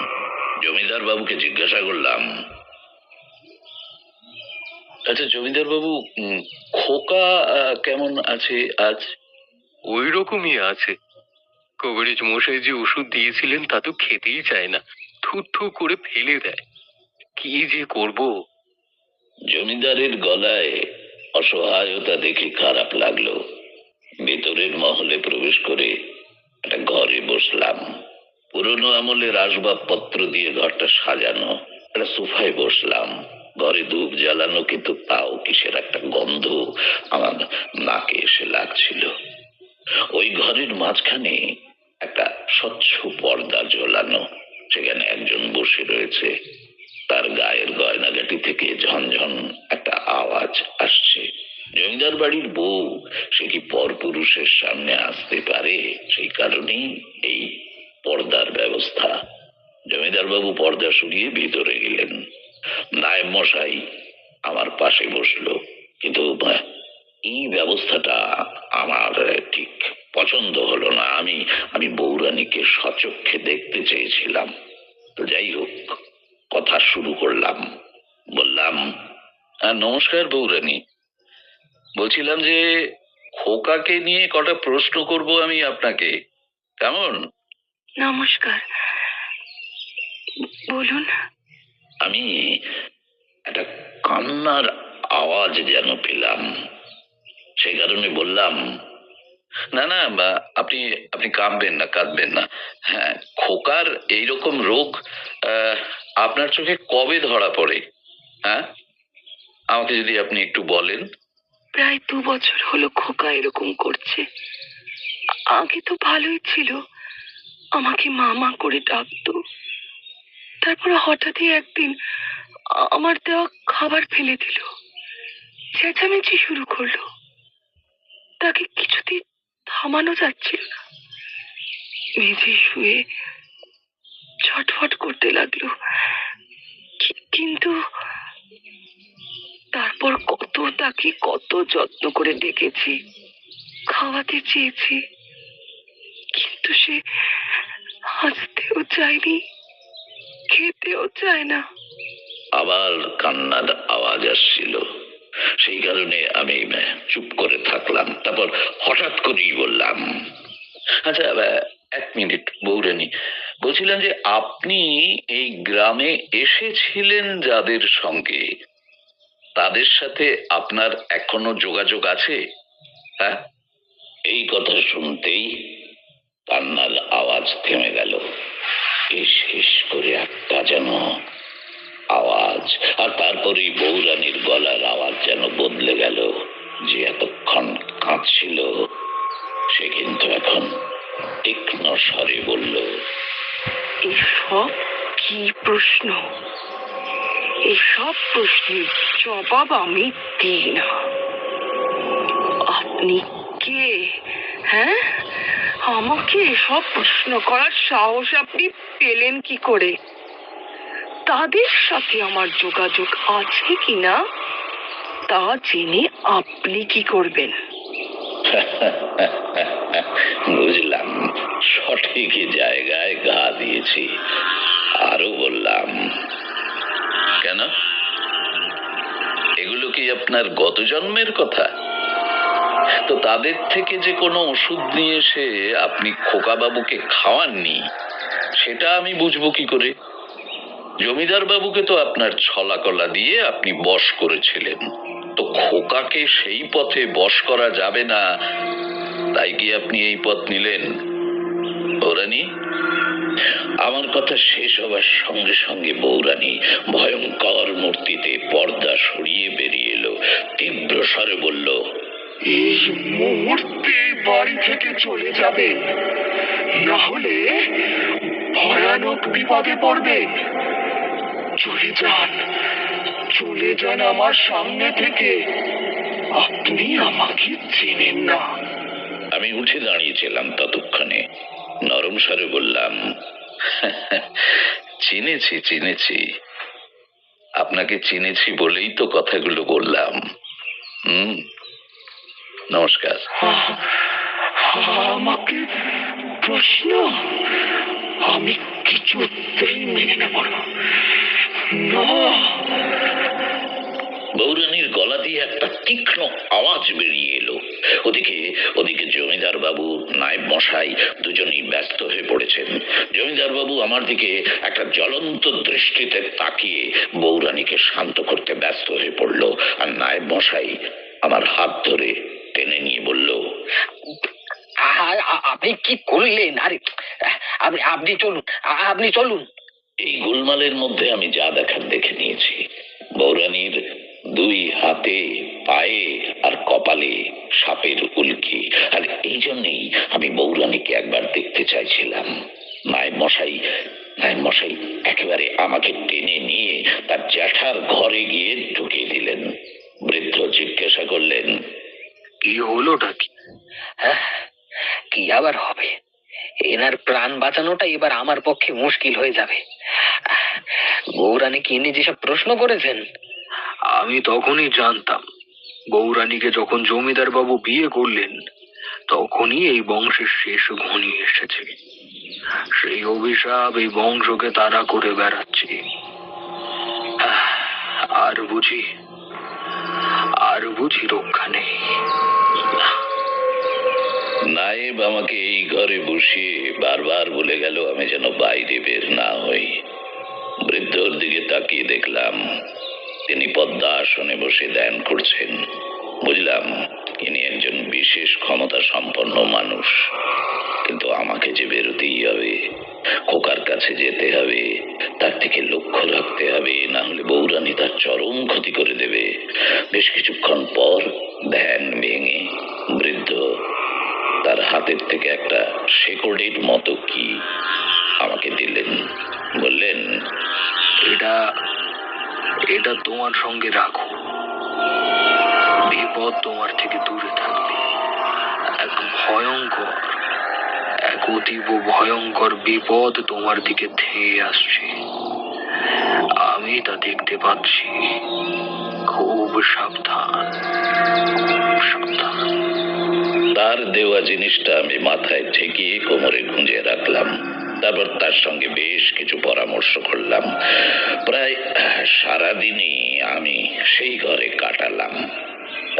জমিদার বাবুকে জিজ্ঞাসা করলাম, আচ্ছা জমিদার বাবু, খোকা কেমন আছে আজ? ওই রকমই আছে। কবিরাজ মশাই যে ওষুধ দিয়েছিলেন তা তো খেতেই চায় না, থু থু করে ফেলে দেয়। কি যে করব? জমিদারের গলায় অসহায়তা দেখে খারাপ লাগলো। ভেতরের মহলে প্রবেশ করে একটা ঘরে বসলাম। পুরনো আমলের আসবাবপত্র দিয়ে ঘরটা সাজানো। একটা সোফায় বসলাম। ঘরে ধূপ জ্বালানো, কিন্তু তাও কিসের একটা গন্ধ আমার নাকে এসে লাগছিল। ওই ঘরের মাঝখানে একটা স্বচ্ছ পর্দা ঝোলানো। সেখানে একজন বসে রয়েছে। তার গায়ের গয়নাগাটি থেকে ঝনঝন একটা আওয়াজ আসছে। জমিদার বাড়ির বউ, সে কি পরপুরুষের সামনে আসতে পারে? সেই কারণেই এই পর্দার ব্যবস্থা। জমিদার বাবু পর্দা সরিয়ে ভিতরে গেলেন। নায়েব মশাই আমার পাশে বসলো, কিন্তু এই ব্যবস্থাটা আমার ঠিক পছন্দ হলো না। আমি আমি বৌরানীকে সচক্ষে দেখতে চেয়েছিলাম। তো যাই হোক, কথা শুরু করলাম। বললাম, নমস্কার বৌরানী। বলছিলাম যে খোকাকে নিয়ে কটা প্রশ্ন করব আমি আপনাকে, কেমন? নমস্কার, বলুন। আমি একটা কান্নার আওয়াজ যেন পেলাম। সেই কারণে বললাম, না না আপনি আপনি কাঁদবেন না, কাঁদবেন না। হ্যাঁ, খোকার এইরকম রোগ আপনার চোখে কবে ধরা পড়ে? হ্যাঁ, আমাকে যদি আপনি একটু বলেন। প্রায় 2 বছর হলো খোকা এরকম করছে। আগে তো ভালোই ছিল, আমাকে মামা করে ডাকতো। তারপরে হঠাৎই একদিন আমার দেওয়া খাবার ফেলে দিল, চেঁচামেচি শুরু করলো। তাকে কিছুতেই থামানো যাচ্ছিল না, মেঝে শুয়ে ছটফট করতে লাগলো। কিন্তু তারপর কত যত্ন করে ডেকেছি, খাওয়াতে চেয়েছি, কিন্তু সে হাসতেও চায়নি, খেতেও চায় না। আবার কান্নার আওয়াজ আসছিল। সেই কারণে আমি চুপ করে থাকলাম। তারপর হঠাৎ করেই বললাম, আচ্ছা 1 মিনিট বৌরানী, বলছিলাম যে আপনি এই গ্রামে এসেছিলেন যাদের সঙ্গে, তাদের সাথে আপনার এখনো যোগাযোগ আছে? হ্যাঁ। এই কথা শুনতেই কান্নার আওয়াজ থেমে গেল। এই শেষ করে একটা যেন আওয়াজ, আর তারপরেই বৌরানীর গলার আওয়াজ যেন বদলে গেল। যে এতক্ষণ কাঁদছিল সে কিন্তু এখন তীক্ষ্ণ স্বরে বলল, এসব কি প্রশ্ন? এসব প্রশ্নের জবাব আমি দিই না। আপনি কে? হ্যাঁ, আমাকে এসব প্রশ্ন করার সাহস আপনি পেলেন কি করে? তাদের সাথে আমার যোগাযোগ আছে কিনা তা জেনে আপনি কি করবেন? বুঝলাম, সঠিক জায়গায় ঘা দিয়েছি। আরো বললাম, কেন, এগুলো কি আপনার গত জন্মের কথা? তো তাদের থেকে যে কোনো ওষুধ নিয়ে এসে আপনি খোকা বাবুকে খাওয়াননি, সেটা আমি বুঝবো কি করে? জমিদার বাবুকে তো আপনার ছলাকলা দিয়ে আপনি বশ করেছিলেন, তো খোকাকে সেই পথে বশ করা যাবে না, তাই কি আপনি এই পথ নিলেন? বৌরানী, আমার কথা শেষ হবার সঙ্গে সঙ্গে বৌরানী ভয়ঙ্কর মূর্তিতে পর্দা সরিয়ে বেরিয়ে এলো। তীব্র স্বরে বলল, এই মুহূর্তে বাড়ি থেকে চলে যাবে, না হলে ভয়ানক বিপদে পড়বেন। চলে যান, চলে যান আমার সামনে থেকে। আপনি আমাকে চেনেন না। আমি উঠে দাঁড়িয়েছিলাম ততক্ষণে। নরম স্বরে বললাম, চিনেছি চিনেছি, আপনাকে চিনেছি বলেই তো কথাগুলো বললাম। নমস্কার। আমাকে প্রশ্ন আমি কিছুতেই মেনে নেব না। বৌরানীর গলা দিয়ে একটা তীক্ষ্ণ আওয়াজ বেরিয়ে এলো। ওদিকে ওদিকে জমিদার বাবু, নায়েব মশাই দুজনেই ব্যস্ত হয়ে পড়েছেন। জমিদার বাবু আমার দিকে একটা জ্বলন্ত দৃষ্টিতে তাকিয়ে বৌরানীকে শান্ত করতে ব্যস্ত হয়ে পড়ল, আর নায়েব মশাই আমার হাত ধরে টেনে নিয়ে বলল, আপনি কি করলেন? আরে আপনি চলুন, আপনি চলুন। এই গোলমালের মধ্যে আমি যা দেখার দেখে নিয়েছি। বৌরানীর 2 হাতে, পায়ে আর কপালে সাপের উল্কি, আর এই জন্যেই আমি বৌরানীকে একবার দেখতে চাইছিলাম। নায়েব মশাই একেবারে আমাকে টেনে নিয়ে তার জ্যাঠার ঘরে গিয়ে ঢুকিয়ে দিলেন। বৃদ্ধ জিজ্ঞাসা করলেন, কি হলোটা কি? কি আবার হবে? এনার প্রাণ বাঁচানোটা এবার আমার পক্ষে মুশকিল হয়ে যাবে। বৌরানীকে ইনি যেসব প্রশ্ন করেছেন, আমি তখনই জানতাম বৌরানীকে যখন জমিদার বাবু বিয়ে করলেন তখনই এই বংশের শেষ ঘনিয়ে এসেছে। সেই অভিশাপ এই বংশকে তাড়া করে বেড়াচ্ছে। আর বুঝি রক্ষা নেই। নায়েব আমাকে এই ঘরে বসিয়ে বারবার বলে গেল আমি যেন বাইরে বের না হই। বৃদ্ধর দিকে তাকিয়ে দেখলাম ইনি পদ্মা আসনে বসে ধ্যান করছেন। বুঝলাম ইনি একজন বিশেষ ক্ষমতা সম্পন্ন মানুষ, কিন্তু আমাকে যে বেরোতেই হবে, খোকার কাছে যেতে হবে, তার থেকে লক্ষ্য রাখতে হবে, না হলে বৌরানী তার চরম ক্ষতি করে দেবে। বেশ কিছুক্ষণ পর ধ্যান ভেঙে বৃদ্ধ তার হাতের থেকে একটা শেকড়ের মতো কি আমাকে দিলেন। বললেন, এটা এটা তোমার সঙ্গে রাখো, বিপদ তোমার থেকে দূরে থাকবে। এক অতীব ভয়ঙ্কর বিপদ তোমার দিকে ধেয়ে আসছে, আমি তা দেখতে পাচ্ছি। খুব সাবধান, খুব সাবধান। তার দেওয়া জিনিসটা আমি মাথায় ঠেকিয়ে কোমরে গুঁজে রাখলাম। তারপর তার সঙ্গে বেশ কিছু পরামর্শ করলাম। প্রায় সারাদিনই আমি সেই ঘরে কাটালাম।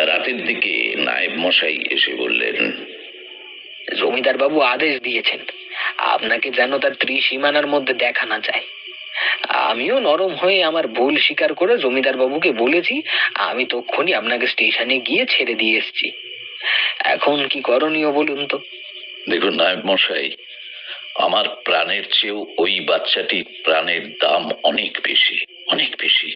রাতের দিকে নায়েব মশাই এসে বললেন, জমিদার বাবু আদেশ দিয়েছেন আপনাকে যেন তার ত্রিসীমানার মধ্যে দেখা না যায়। আমিও নরম হয়ে আমার ভুল স্বীকার করে জমিদার বাবুকে বলেছি আমি তক্ষুনি আপনাকে স্টেশনে গিয়ে ছেড়ে দিয়ে এসেছি। এখন কি করণীয় বলুন তো? দেখুন নায়েব মশাই, আমার প্রাণের চেয়েও ওই বাচ্চাটির প্রাণের দাম অনেক বেশি, অনেক বেশি।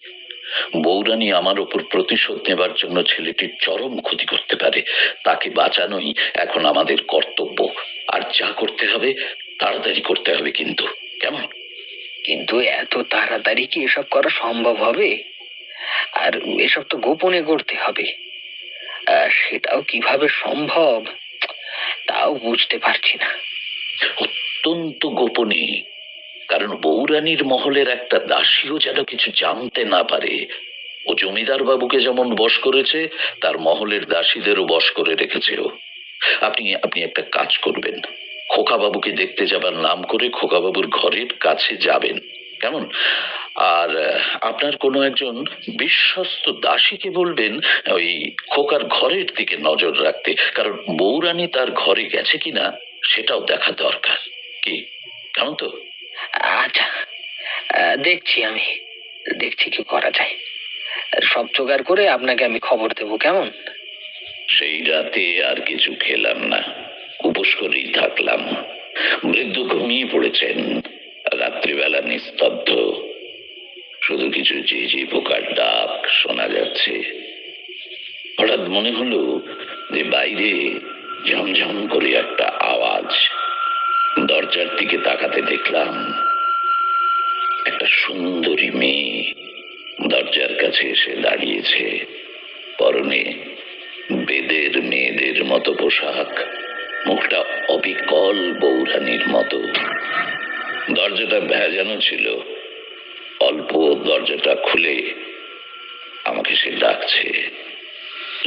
বৌরানী আমার ওপর প্রতিশোধ নেবার জন্য ছেলেটির চরম ক্ষতি করতে পারে। তাকে বাঁচানোই এখন আমাদের কর্তব্য। আর যা করতে হবে তাড়াতাড়ি করতে হবে, কিন্তু কেমন? কিন্তু এত তাড়াতাড়ি কি এসব করা সম্ভব হবে? আর এসব তো গোপনে করতে হবে। সেটাও কিভাবে সম্ভব তাও বুঝতে পারছি না। অত্যন্ত গোপনে, কারণ বৌরানীর মহলের একটা দাসীও যেন কিছু জানতে না পারে। ও জমিদার বাবুকে যেমন বশ করেছে, তার মহলের দাসীদেরও বশ করে রেখেছে ও। আপনি আপনি একটা কাজ করবেন, খোকা বাবুকে দেখতে যাবার নাম করে খোকা বাবুর ঘরের কাছে যাবেন, কেমন? আর আপনার কোনো একজন বিশ্বস্ত দাসীকে বলবেন ওই খোকার ঘরের দিকে নজর রাখতে, কারণ বৌরানী তার ঘরে গেছে কিনা সেটাও দেখা দরকার। কি, কেমন তো? আচ্ছা, দেখছি দেখছি কি করা যায়। সব জোগাড় করে আপনাকে আমি খবর দেবো, কেমন? সেই রাতে আর কিছু খেলাম না, উপোস করেই থাকলাম। বৃদ্ধ ঘুমিয়ে পড়েছেন। রাত্রিবেলা নিস্তব্ধ, শুধু কিছু ঝিঝি পোকার ডাক শোনা যাচ্ছে। হঠাৎ মনে হলো যে বাইরে ঝমঝম করে একটা আওয়াজ। দরজার দিকে তাকাতে দেখলাম একটা সুন্দরী মেয়ে দরজার কাছে এসে দাঁড়িয়েছে। পরনে বেদের মেয়েদের মতো পোশাক, মুখটা অবিকল বৌরানীর মতো। দরজাটা ভেজানো ছিল, অল্প দরজাটা খুলে আমাকে সে ডাকছে।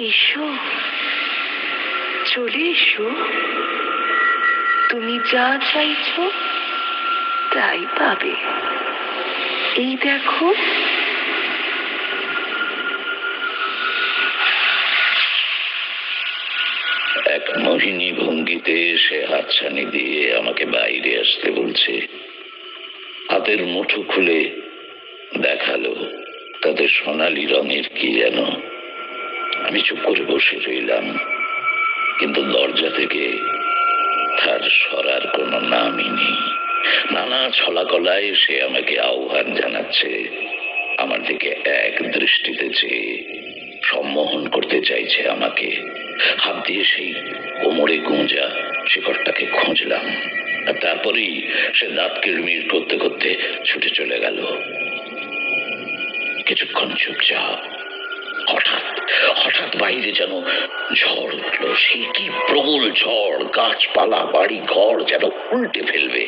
এসো, চলে এসো, তুমি যা চাইছো তাই পাবে। এই দেখো। এক মোহিনী ভঙ্গিতে সে হাতছানি দিয়ে আমাকে বাইরে আসতে বলছে। হাতের মুঠো খুলে দেখালো তাতে সোনালী রঙের কি যেন। আমি চুপ করে বসে রইলাম, কিন্তু দরজা থেকে তার সরার কোনো নামই নেই। নানা ছলাকলায় সে আমাকে আহ্বান জানাচ্ছে, আমার দিকে এক দৃষ্টিতে চেয়ে সম্মোহন করতে চাইছে আমাকে। হাত দিয়ে সেই কোমরে গুঁজা শিকড়টাকে খুঁজলাম, আর তারপরেই সে দাঁত কিড়মিড় করতে করতে ছুটে চলে গেল। কিছুক্ষণ চুপচাপ। হঠাৎ হঠাৎ বাইরে যেন ঝড় উঠল। সে কি প্রবল ঝড়, গাছপালা বাড়ি ঘর যেন উল্টে ফেলবে।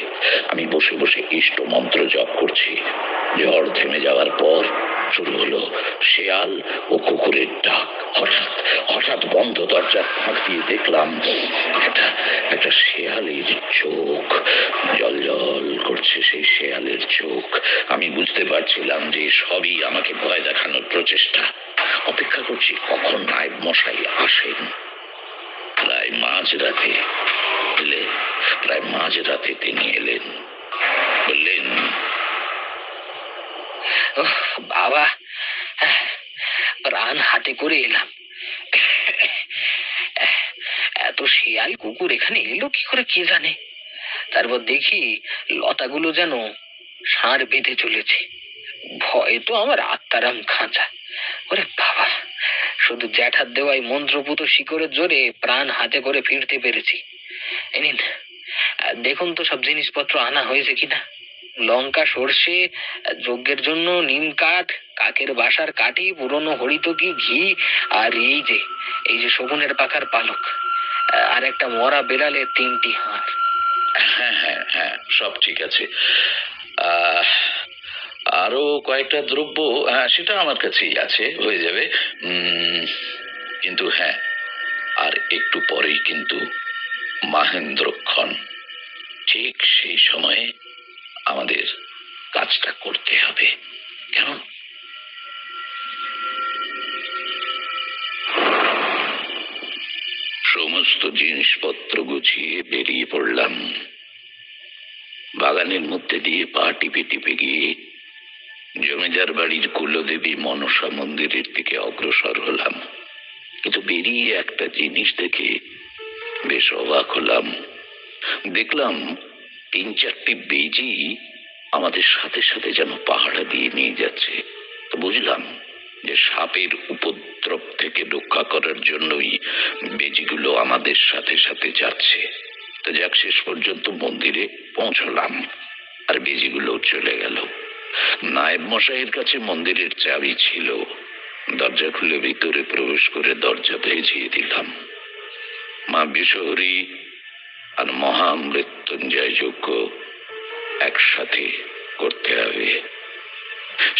আমি বসে বসে ইষ্ট মন্ত্র জপ করছি। ঝড় থেমে যাওয়ার পর শুরু হলো শেয়াল ও কুকুরের ডাক। হঠাৎ হঠাৎ বন্ধ দরজার ফাঁক দিয়ে দেখলাম একটা শেয়ালের চোখ, জল জল করছে সেই শেয়ালের চোখ। আমি বুঝতে পারছিলাম যে সবই আমাকে ভয় দেখানোর প্রচেষ্টা। অপেক্ষা করছি কখন নায়েব মশাই আসেন। প্রায় মাঝরাতে তিনি এলেন। বললেন, বাবা, প্রাণ হাতে করে এলাম। এত শিয়াল কুকুর এখানে এলো কি করে কে জানে। তারপর দেখি লতাগুলো যেন ষাঁড় বেঁধে চলেছে। ভয়ে তো আমার আত্মারাম খাঁচা। ওরে বাবা, শুধু জ্যাঠার দেওয়াই মন্ত্রপুত শিকড়ের জোরে প্রাণ হাতে করে ফিরতে পেরেছি। এই নিন, দেখুন তো সব জিনিসপত্র আনা হয়েছে কিনা। লঙ্কা, সর্ষে, যজ্ঞের জন্য নিম কাঠ, কাকের বাসার কাঠি, পুরনো হরিতকি, ঘি, আর এই যে শগুনের পাখার পালক, আর একটা মরা বেড়ালের 3টি হাড়। হ্যাঁ হ্যাঁ হ্যাঁ, সব ঠিক আছে। আহ, আরো কয়েকটা দ্রব্য, হ্যাঁ সেটা আমার কাছেই আছে, হয়ে যাবে। কিন্তু হ্যাঁ, আর একটু পরেই কিন্তু মহেন্দ্রক্ষণ, ঠিক সেই সময়ে আমাদের কাজটা করতে হবে। কেমন? সমস্ত জিনিসপত্র গুছিয়ে বেরিয়ে পড়লাম। বাগানের মধ্যে দিয়ে পা টিপে টিপে গিয়ে জমিদার বাড়ির কুলদেবী মনসা মন্দিরের দিকে অগ্রসর হলাম। কিন্তু বেরিয়ে একটা জিনিস দেখে বেশ অবাক হলাম। দেখলাম 3-4টি বেজি আমাদের সাথে সাথে যেন পাহাড়া দিয়ে নিয়ে যাচ্ছে। তো বুঝলাম যে সাপের উপদ্রব থেকে রক্ষা করার জন্যই বেজিগুলো আমাদের সাথে সাথে যাচ্ছে। তো যাক, শেষ পর্যন্ত মন্দিরে পৌঁছলাম আর বেজিগুলো চলে গেল। নায়েব মশাইয়ের কাছে মন্দিরের চাবি ছিল। দরজা খুলে ভিতরে প্রবেশ করে দরজা ভেজিয়ে দিলাম। মা বিশ্বহরী আর মহামৃত্যুঞ্জয় যজ্ঞ একসাথে করতে হবে।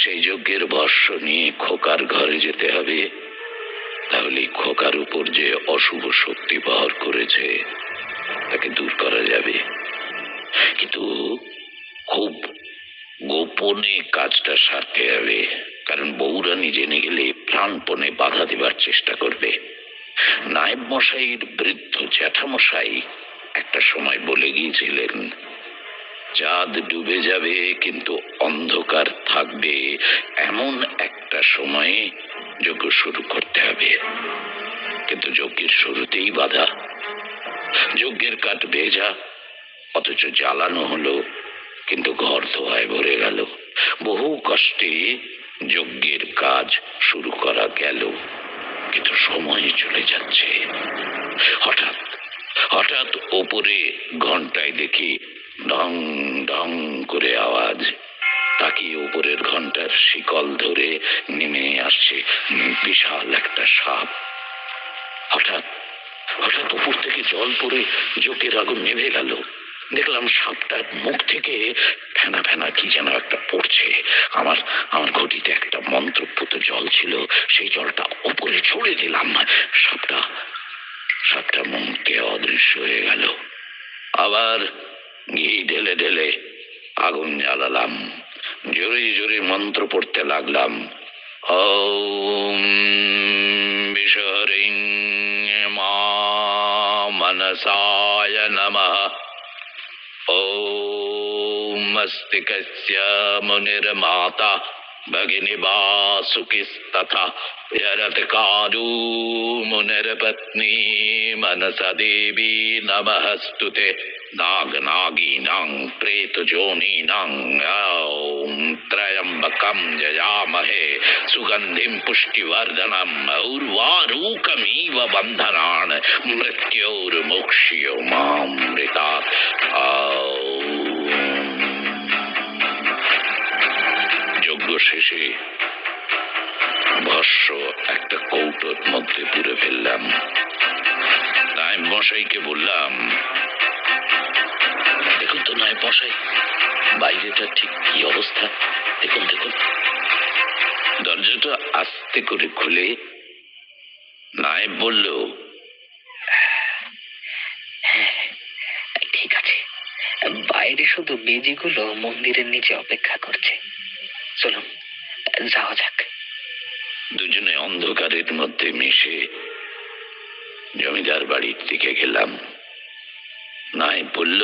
সেই যজ্ঞের ভস্য নিয়ে খোকার ঘরে যেতে হবে। তাহলে খোকার উপর যে অশুভ শক্তি বহর করেছে তাকে দূর করা যাবে। কিন্তু খুব গোপনে কাজটা সারতে হবে, কারণ বউরানী জেনে গেলে প্রাণপণে বাধা দেবার চেষ্টা করবে। নায়েব মশাইয়ের বৃদ্ধ জ্যাঠামশাই একটা সময় বলে গিয়েছিলেন, চাঁদ ডুবে যাবে কিন্তু অন্ধকার থাকবে, এমন একটা সময়ে যজ্ঞ শুরু করতে হবে। কিন্তু যজ্ঞের শুরুতেই বাধা। যজ্ঞের কাঠ ভেজা, অথচ জ্বালানো হলো, কিন্তু ঘর ধোয়ায় ভরে গেল। বহু কষ্টে যজ্ঞের কাজ শুরু করা গেল, কিন্তু সময় চলে যাচ্ছে। হঠাৎ হঠাৎ ওপরে ঘন্টায় দেখি ঢং ঢং করে আওয়াজ। তাকিয়ে উপরের ঘন্টার শিকল ধরে নেমে আসছে বিশাল একটা সাপ। হঠাৎ হঠাৎ উপর থেকে জল পড়ে যজ্ঞের আগুন নেভে গেল। দেখলাম সাপটার মুখ থেকে ফেনা ফেনা কি যেন একটা পড়ছে। আমার আমার ঘটিতে একটা মন্ত্রপুত জল ছিল, সেই জলটা উপরে ছড়ে দিলাম। সাপটা সাপটা মুখে অদৃশ্য হয়ে গেল। আবার ঘি ঢেলে ঢেলে আগুন জ্বালালাম। জোরে জোরে মন্ত্র পড়তে লাগলাম। ওম বিশ্বহরিং মা মনসায় নমঃ। ওম মস্তিকস্য মুনির্মাতা ভগিনী বাসুকিস্তথা यरत्कादू मुनिर्पत्नी मनसा देवी नमस्तुते। नाग नागीनां प्रेतजोनीनां ॐ त्र्यम्बकं यजामहे सुगन्धिं पुष्टिवर्धनम् उर्वारुकमिव बन्धनान् मृत्योर्मुक्ष्योमामृतात्। যজ্ঞ শেষে ভস্য একটা কৌটোর মধ্যে পুরে ফেললাম। নায়েব মশাইকে বললাম, দেখুন তো নায়েব মশাই, বাইরেটা ঠিক কি অবস্থা, দেখুন দেখুন। দরজাটা আস্তে করে খুলে নায়েব বলল, ঠিক আছে, বাইরে শুধু বেজিগুলো মন্দিরের নিচে অপেক্ষা করছে। চলুন যাওয়া যাক। দুজনে অন্ধকারের মধ্যে মিশে জমিদার বাড়ির দিকে গেলাম। নায়েব বলল,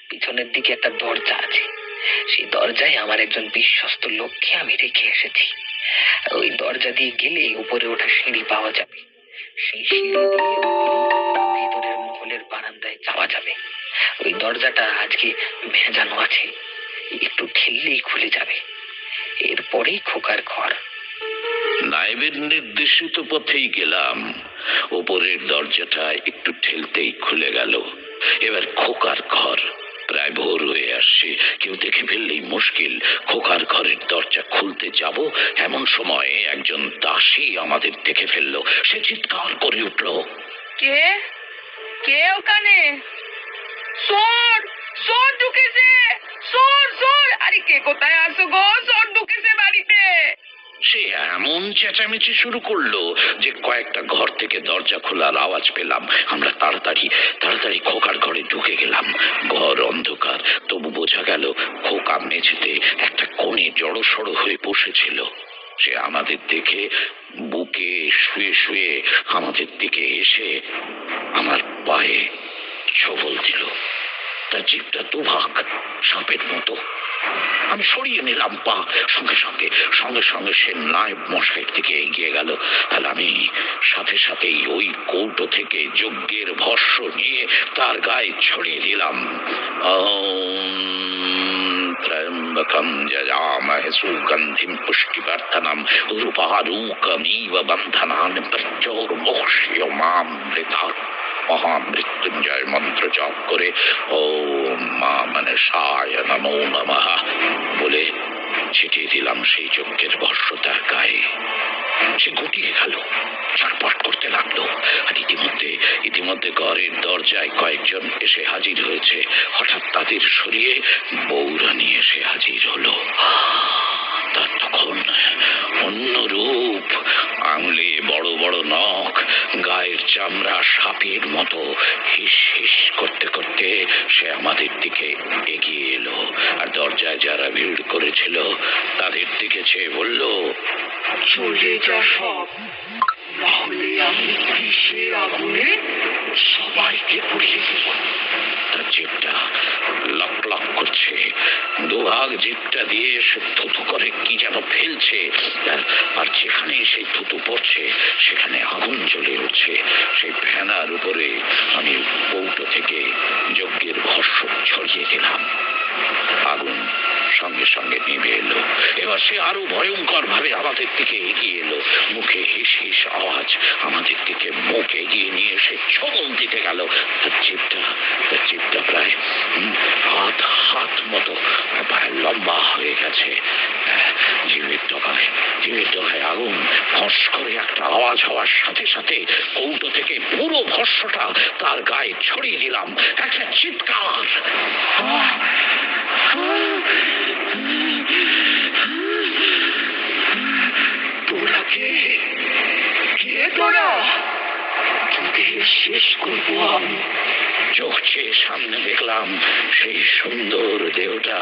পিছনের দিকে একটা দরজা আছে, সেই দরজায় আমার একজন বিশ্বস্ত লোককে আমি রেখে এসেছি। ওই দরজা দিয়ে গেলে উপরে ওঠা সিঁড়ি পাওয়া যাবে। সেই সিঁড়ি দিয়ে ভিতরের মহলের বারান্দায় যাওয়া যাবে। ওই দরজাটা আজকে ভেজানো আছে, একটু ঠেললেই খুলে যাবে। এরপরেই খোকার ঘর। নায়েবের নির্দেশিত পথেই গেলাম। ওপরের দরজাটা একটু ঠেলতেই খুলে গেল। এবার খোকার ঘর। প্রায় ভোর হয়ে আসছে, কেউ দেখে ফেললেই মুশকিল। খোকার ঘরের দরজা খুলতে যাব, এমন সময় একজন দাসী আমাদের দেখে ফেললো। সে চিৎকার করে উঠল, কে কে ওখানে? চোর! চোর ঢুকেছে! চোর! চোর! আরে কে কোথায় আছো গো? চোর ঢুকেছে বাড়িতে! সে এমন চেঁচামেচি শুরু করলো যে কয়েকটা ঘর থেকে দরজা খোলার আওয়াজ পেলাম। আমরা তাড়াতাড়ি তাড়াতাড়ি খোকার ঘরে ঢুকে গেলাম। ঘর অন্ধকার, তবু বোঝা গেল খোকা মেঝেতে একটা কোণে জড়সড় হয়ে বসেছিল। সে আমাদের দেখে বুকে শুয়ে শুয়ে আমাদের দিকে এসে আমার পায়ে ছবল দিল। তার জিভটা দুভাগ, সাপের মতো। আমি সরিয়ে নিলাম পা। সঙ্গে সঙ্গে সঙ্গে সঙ্গে সে নায়েব মশাইয়ের দিকে এগিয়ে গেল। আর আমি সাথে সাথেই ওই কৌটো থেকে যজ্ঞের ভস্য নিয়ে তার গায়ে ছড়িয়ে দিলাম। ত্র্যম্বকম যজামহে সুগন্ধিম পুষ্টিবর্ধনম উর্বারুকমিব বন্ধনান মৃত্যুর্মোক্ষ্যমামৃতাৎ মহামৃত্যুঞ্জয় মন্ত্র জপ করে ওম মা মনসায় নমো নমঃ বলে ছিটিয়ে দিলাম সেই যজ্ঞের ভস্য তার গায়ে। সে গুটিয়ে গেল, ছটপট করতে লাগলো। আর ইতিমধ্যে ঘরের দরজায় কয়েকজন এসে হাজির হয়েছে। হঠাৎ তাদের সরিয়ে বৌরানী এসে হাজির হলো। তার তখন অন্য রূপ, আঙুলে বড় বড় নখ, গায়ের চামড়া সাপের মতো। হিস হিস করতে করতে সে আমাদের দিকে এগিয়ে এলো। আর দরজায় যারা ভিড় করেছিল তাদের দিকে চেয়ে বলল, চলে যা সব, নাহলে আমি বিষে আগুনে সবাইকে পুড়িয়ে দেব। তার জিভটা লক লক করছে। দুভাগ জিভটা দিয়ে সে থুতু করে কি যেন ফেলছে। আর যেখানে সেই থুতু পড়ছে সেখানে আগুন জ্বলে উঠছে। সেই ফেনার উপরে আমি কৌটো থেকে যজ্ঞের ভস্য ছড়িয়ে দিলাম। আগুন সঙ্গে সঙ্গে নিভে এলো। এবার সে আরো ভয়ঙ্কর ভাবে আমাদের দিকে এগিয়ে এলো। মুখে হিস হিস আওয়াজ। আমাদের দিকে মুখ এগিয়ে নিয়ে সে ছবল দিতে গেল। তার জিভটা প্রায় হাত মতো লম্বা হয়ে গেছে। জিভের ডগায় আগুন। ফস করে একটা আওয়াজ হওয়ার সাথে সাথে কৌটো থেকে পুরো ভস্যটা তার গায়ে ছড়িয়ে দিলাম। একটা চিৎকার। তোরা কে? তোরা? তোদের শেষ করবো আমি। চোখ চেয়ে সামনে দেখলাম সেই সুন্দর দেহটা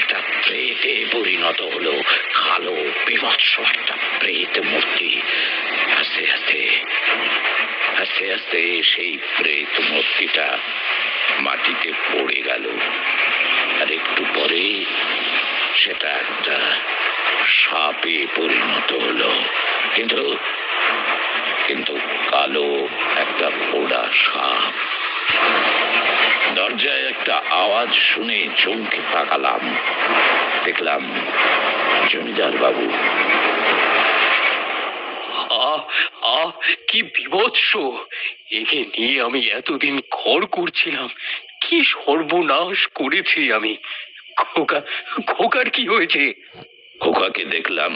একটা প্রেতে পরিণত হলো। কালো বিভৎস একটা প্রেত মূর্তি। আস্তে আস্তে সেই প্রেত মূর্তিটা মাটিতে পড়ে গেল। আর একটু পরে সেটা একটা সাপে পরিণত হলো। কিন্তু কালো একটা পোড়া সাপ। দরজায় একটা আওয়াজ শুনে চমকে তাকালাম। দেখলাম জমিদার বাবু। কি বিভৎস! একে নিয়ে আমি এতদিন ঘর করছিলাম, কি সর্বনাশ করেছি আমি। খোকার কি হয়েছে? খোকাকে দেখলাম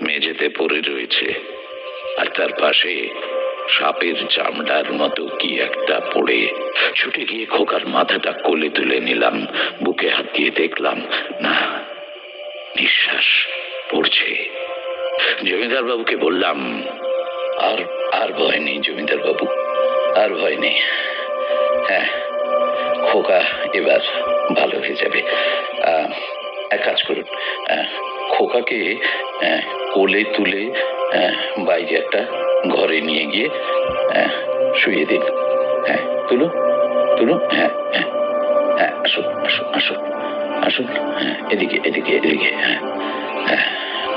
মেঝেতে পড়ে রয়েছে। আর তার পাশে সাপের চামড়ার মতো কি একটা পড়ে। ছুটে গিয়ে খোকার মাথাটা কোলে তুলে নিলাম। বুকে হাত দিয়ে দেখলাম না, নিঃশ্বাস পড়ছে। জমিদার বাবুকে বললাম, আর ভয় নেই জমিদার বাবু, আর ভয় নেই। হ্যাঁ, খোকা এবার ভালো হয়ে যাবে। এক কাজ করুন, খোকাকে কোলে তুলে বাইরে একটা ঘরে নিয়ে গিয়ে শুয়ে দিন। হ্যাঁ, তুলুন। হ্যাঁ, আসুন। হ্যাঁ, এদিকে। হ্যাঁ,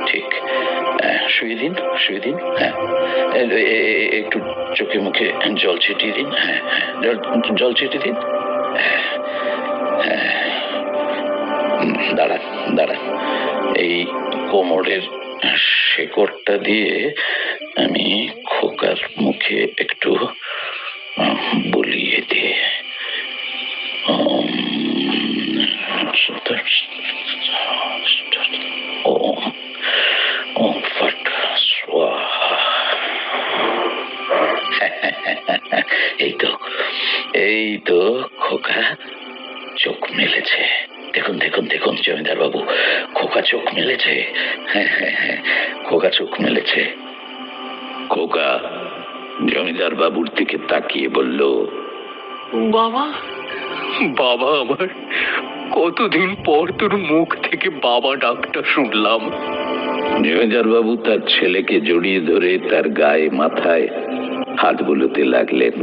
ঠিক। শুয়ে দিন, শুয়ে দিন। হ্যাঁ, একটু চোখে মুখে জল ছিটিয়ে দিন। হ্যাঁ, জল ছিটিয়ে দিন। দাঁড়ান, দাঁড়ান। এই কোমরের শেকড়টা দিয়ে আমি খোকার মুখে একটু বুলিয়ে দিয়ে এই তো, এই তো খোকা চোখ মেলেছে। দেখুন, দেখুন, দেখুন জমিদার বাবু, খোকা চোখ মেলেছে। হ্যাঁ, হ্যাঁ, হ্যাঁ, খোকা চোখ মেলেছে। খোকা জমিদার বাবুর দিকে তাকিয়ে বলল, বাবা, বাবা আমার, কতদিন পর তোর মুখ থেকে বাবা ডাকটা শুনলাম। জমিদার বাবু তার ছেলেকে জড়িয়ে ধরে তার গায়ে মাথায় হাত বুলোতে লাগলেন।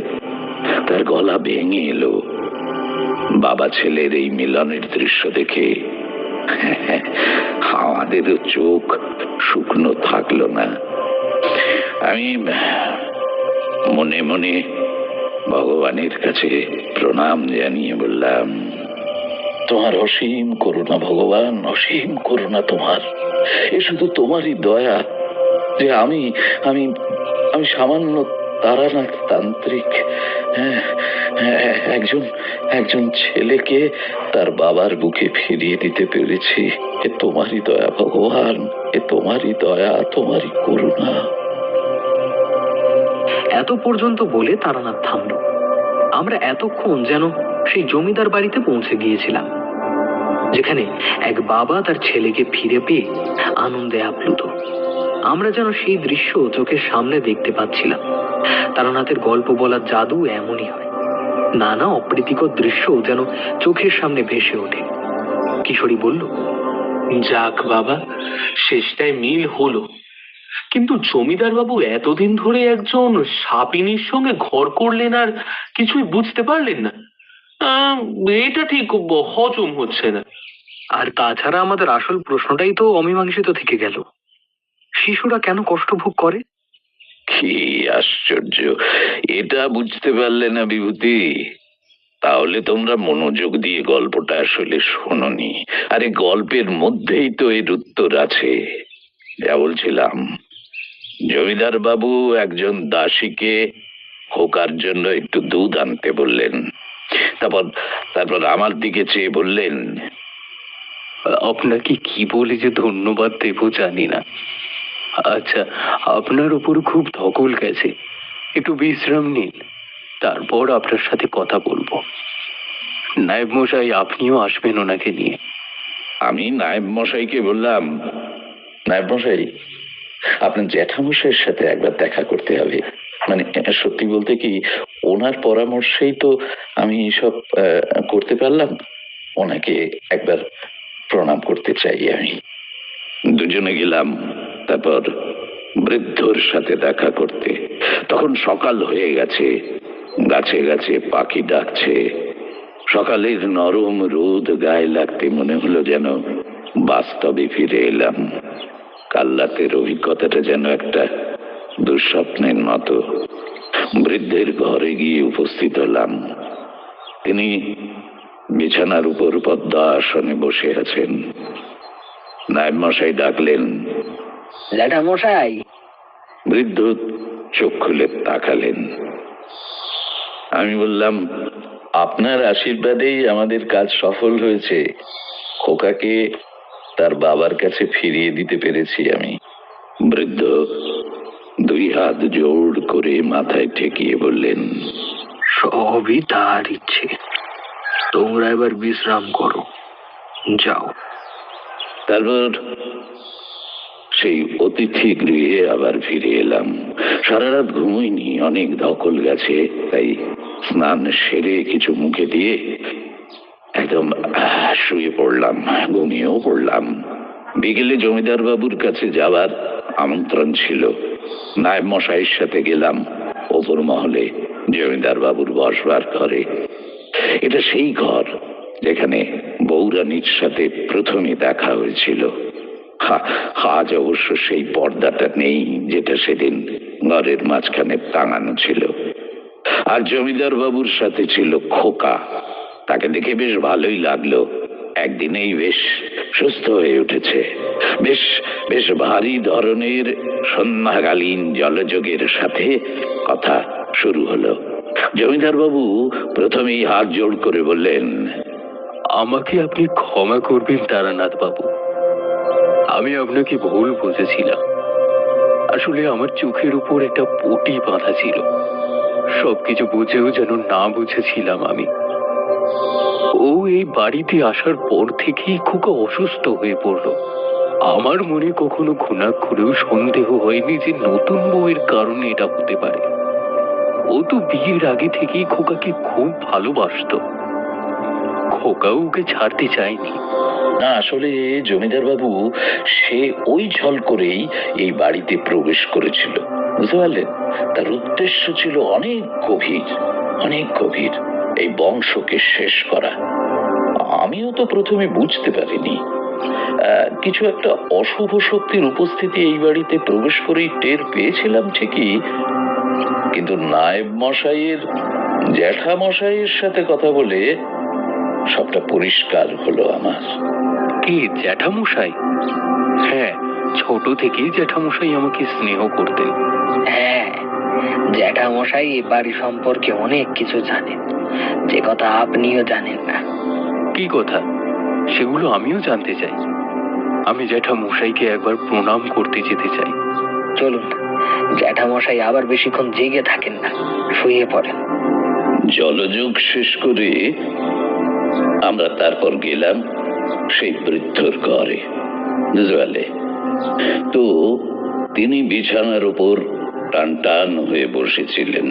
তার গলা ভেঙে এলো। বাবা ছেলের এই মিলনের দৃশ্য দেখে আমাদেরও চোখ শুকনো থাকলো না। আমি মনে মনে ভগবানের কাছে প্রণাম জানিয়ে বললাম, তোমার অসীম করুণা ভগবান, অসীম করুণা তোমার। এ শুধু তোমারই দয়া যে আমি আমি আমি সামান্য তারানাথ তান্ত্রিক একজন একজন ছেলেকে তার বাবার বুকে ফিরিয়ে দিতে পেরেছি। এ তোমারই দয়া ভগবান, এ তোমারই দয়া, তোমারই করুণা। এত পর্যন্ত বলে তারানাথ থামল। আমরা এতক্ষণ যেন সেই জমিদার বাড়িতে পৌঁছে গিয়েছিলাম, যেখানে এক বাবা তার ছেলেকে ফিরে পেয়ে আনন্দে আপ্লুত। আমরা যেন সেই দৃশ্য চোখের সামনে দেখতে পাচ্ছিলাম। তারানাথের গল্প বলার জাদু এমনই হয়, নানা অপ্রীতিকর দৃশ্য যেন চোখের সামনে ভেসে ওঠে। কিশোরী বলল, যাক বাবা, শেষটায় মিল হলো। কিন্তু জমিদার বাবু এতদিন ধরে একজন সাপিনীর সঙ্গে ঘর করলেন আর কিছুই বুঝতে পারলেন না, এটা ঠিক হজম হচ্ছে না। আর তাছাড়া আমাদের আসল প্রশ্নটাই তো অমীমাংসিত থেকে গেল, শিশুরা কেন কষ্ট ভোগ করে? কি আশ্চর্য, এটা বুঝতে পারলে না বিভূতি? তাহলে তোমরা মনোযোগ দিয়ে গল্পটা আসলে শোনোনি। আরে গল্পের মধ্যেই তো এর উত্তর আছে। যা বলছিলাম, জমিদার বাবু একজন দাসীকে খোকার জন্য একটু দুধ আনতে বললেন। তারপর তারপর আমার দিকে চেয়ে বললেন, আপনাকে কি বলে যে ধন্যবাদ দেব জানি না। আচ্ছা, আপনার উপর খুব ধকল গেছে, একটু বিশ্রাম নিন, তারপর আপনার সাথে কথা বলবো। নায়েব মশাই, আপনিও আসবেন ওনাকে নিয়ে। আমি নায়েব মশাইকে বললাম, নায়েব মশাই, আপনার জ্যাঠামশাইয়ের সাথে একবার দেখা করতে হবে। মানে সত্যি বলতে কি, ওনার পরামর্শেই তো আমি সব করতে পারলাম। ওনাকে একবার প্রণাম করতে চাই আমি। দুজনে গেলাম তারপর বৃদ্ধর সাথে দেখা করতে। তখন সকাল হয়ে গেছে, গাছে গাছে পাখি ডাকছে। সকালের নরম রোদ গায়ে লাগতে মনে হলো যেন বাস্তবে ফিরে এলাম। কাল রাতের অভিজ্ঞতাটা যেন একটা দুঃস্বপ্নের মতো। বৃদ্ধের ঘরে গিয়ে উপস্থিত হলাম। তিনি বিছানার উপর পদ্মা আসনে বসে আছেন। নায়েব মশাই ডাকলেন, ল্যাটা মশাই। বৃদ্ধ চোখ খুলে তাকালেন। আমি বললাম, আপনার আশীর্বাদেই আমাদের কাজ সফল হয়েছে। খোকাকে তার বাবার কাছে ফিরিয়ে দিতে পেরেছি আমি। বৃদ্ধ দুই হাত জোড় করে মাথায় ঠেকিয়ে বললেন, সবই তার ইচ্ছে, তোমরা এবার বিশ্রাম করো, যাও। তারপর সেই অতিথি গৃহে আবার ফিরে এলাম। সারা রাত ঘুমোইনি, অনেক ধকল গেছে। তাই স্নান সেরে কিছু মুখে দিয়ে একদম শুয়ে পড়লাম, ঘুমিয়েও পড়লাম। বিকেলে জমিদার বাবুর কাছে যাওয়ার আমন্ত্রণ ছিল। নায়েব মশাইয়ের সাথে গেলাম ওপর মহলে জমিদার বাবুর বসবার ঘরে। এটা সেই ঘর যেখানে বৌরানীর সাথে প্রথমে দেখা হয়েছিল। আজ অবশ্য সেই পর্দাটা নেই যেটা সেদিন ঘরের মাঝখানে টাঙানো ছিল। আর জমিদার বাবুর সাথে ছিল খোকা। তাকে দেখে বেশ ভালোই লাগলো। একদিনেই বেশ সুস্থ হয়ে উঠেছে। বেশ বেশ ভারী ধরনের সন্ধ্যাকালীন জলযোগের সাথে কথা শুরু হলো। জমিদার বাবু প্রথমেই হাত জোড় করে বললেন, আমাকে আপনি ক্ষমা করবেন তারানাথ বাবু, আমি আপনাকে ভুল বুঝেছিলাম। আসলে আমার চোখের উপর একটা পটি বাঁধা ছিল, সবকিছু বুঝেও যেন না বুঝেছিলাম আমি। ও এই বাড়িতে আসার পর থেকেই খোকা অসুস্থ হয়ে পড়লো। আমার মনে কখনো ঘুণাক্ষরেও সন্দেহ হয়নি যে নতুন বউয়ের কারণে এটা হতে পারে। ও তো বিয়ের আগে থেকেই খোকাকে খুব ভালোবাসতো, খোকাও ওকে ছাড়তে চায়নি। না, আসলে জমিদার বাবু সে ওই ছল করেই এই বাড়িতে প্রবেশ করেছিল, বুঝতে পারলেন? তার উদ্দেশ্য ছিল অনেক গভীর, অনেক গভীর, এই বংশকে শেষ করা। আমিও তো প্রথমে বুঝতে পারিনি। কিছু একটা অশুভ শক্তির উপস্থিতি এই বাড়িতে প্রবেশ করেই টের পেয়েছিলাম ঠিকই, কিন্তু নায়েব মশাইয়ের জ্যাঠা মশাইয়ের সাথে কথা বলে সবটা পরিষ্কার হলো আমার। কে জ্যাঠামশাই? হ্যাঁ, ছোট থেকেই জ্যাঠামশাই আমাকে স্নেহ করতেন। হ্যাঁ, জ্যাঠামশাই এ বাড়ি সম্পর্কে অনেক কিছু জানেন, যে কথা আপনিও জানেন না। কি কথা? সেগুলো আমিও জানতে চাই। আমি জ্যাঠামশাইকে একবার প্রণাম করতে যেতে চাই। চলুন, জ্যাঠামশাই আবার বেশিক্ষণ জেগে থাকেন না, শুয়ে পড়েন। জলযোগ শেষ করে আমরা তারপর গেলাম সেই বৃদ্ধর ঘরে, বুঝতে পারলে? তো তিনি বিছানার উপর টান টান হয়ে বসেছিলেন।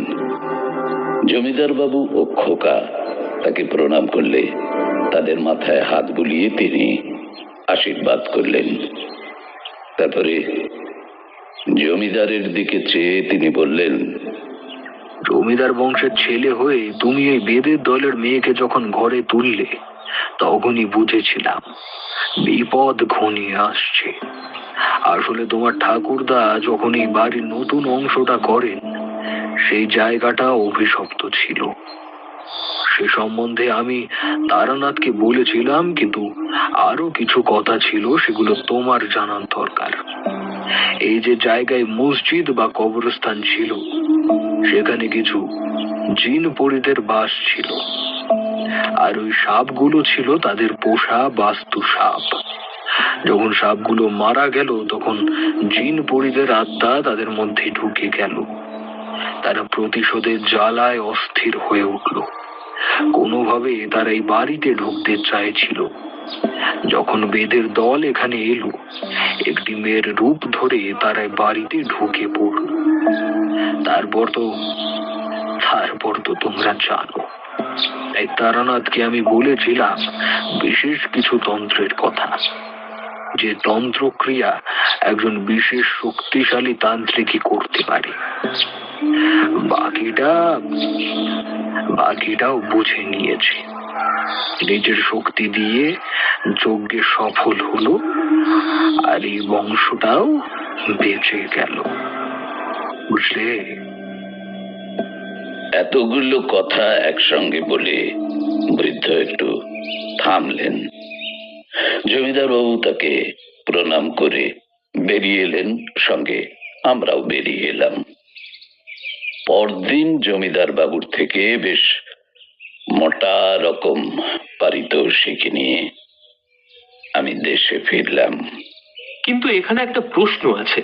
জমিদার বাবু ও খোকা তাকে প্রণাম করলে তাদের মাথায় হাত বুলিয়ে তিনি আশীর্বাদ করলেন। তারপরে জমিদারের দিকে চেয়ে তিনি বললেন, জমিদার বংশের ছেলে হয়ে তুমি এই বেদের দলের মেয়েকে যখন ঘরে তুললে, তখনই বুঝেছিলাম বিপদ ঘনিয়ে আসছে। আসলে তোমার ঠাকুরদা যখন এই বাড়ির নতুন অংশটা করেন, সেই জায়গাটা অভিশপ্ত ছিল। সে সম্বন্ধে আমি তারানাথকে বলেছিলাম, কিন্তু আরো কিছু কথা ছিল, সেগুলো তোমার জানার দরকার। এই যে জায়গায় মসজিদ বা কবরস্থান ছিল, সেখানে কিছু জিন পরীদের বাস ছিল, আর ওই সাপগুলো ছিল তাদের পোষা বাস্তু সাপ। যখন সাপগুলো মারা গেল, তখন জিন পরীদের আত্মা তাদের মধ্যে ঢুকে গেল। তারা প্রতিশোধের জ্বালায় অস্থির হয়ে উঠল। কোনোভাবে তারা এই বাড়িতে ঢুকতে চাইছিল। যখন বেদের দল এখানে এলো, একটি মেয়ের রূপ ধরে তারা বাড়িতে ঢুকে পড়ল। তারপর তো তোমরা জানো। তাই তারানাথকে আমি বলেছিলাম বিশেষ কিছু তন্ত্রের কথা, যে তন্ত্রক্রিয়া একজন বিশেষ শক্তিশালী তান্ত্রিকই করতে পারে। বাকিটাও বুঝে নিয়েছে। নিজের শক্তি দিয়ে যজ্ঞে সফল হলো, আর এই বংশটাও বেঁচে গেল, বুঝলে? এতগুলো কথা একসঙ্গে বলে বৃদ্ধ একটু থামলেন। জমিদার বাবু তাকে প্রণাম করে বেরিয়ে এলেন, সঙ্গে আমরাও বেরিয়ে এলাম। পরদিন জমিদার বাবুর থেকে বেশ মোটা রকম পারিতোষিক নিয়ে আমি দেশে ফিরলাম। কিন্তু এখানে একটা প্রশ্ন আছে।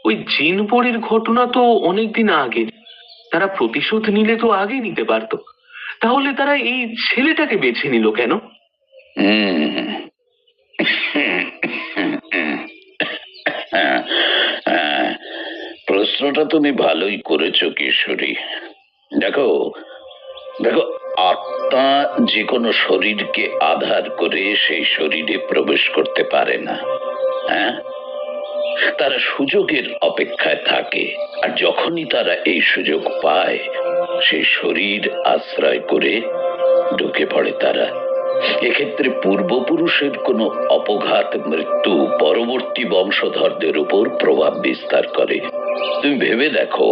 ওই জিনপরির ঘটনা তো অনেকদিন আগে, তারা প্রতিশোধ নিলে তো আগে নিতে পারতো, তাহলে তারা এই ছেলেটাকে বেছে নিল কেন? প্রশ্নটা তুমি ভালোই করেছো কিশোরী। দেখো দেখো আত্মা যে কোনো শরীরকে আধার করে সেই শরীরে প্রবেশ করতে পারে না। হ্যাঁ, তারা সুযোগের অপেক্ষায় থাকে, আর যখনই তারা এই সুযোগ পায়, সেই শরীর আশ্রয় করে ঢুকে পড়ে তারা। এক্ষেত্রে পূর্বপুরুষের কোনো অপঘাত মৃত্যু পরবর্তী বংশধরদের উপর প্রভাব বিস্তার করে। তুমি ভেবে দেখো,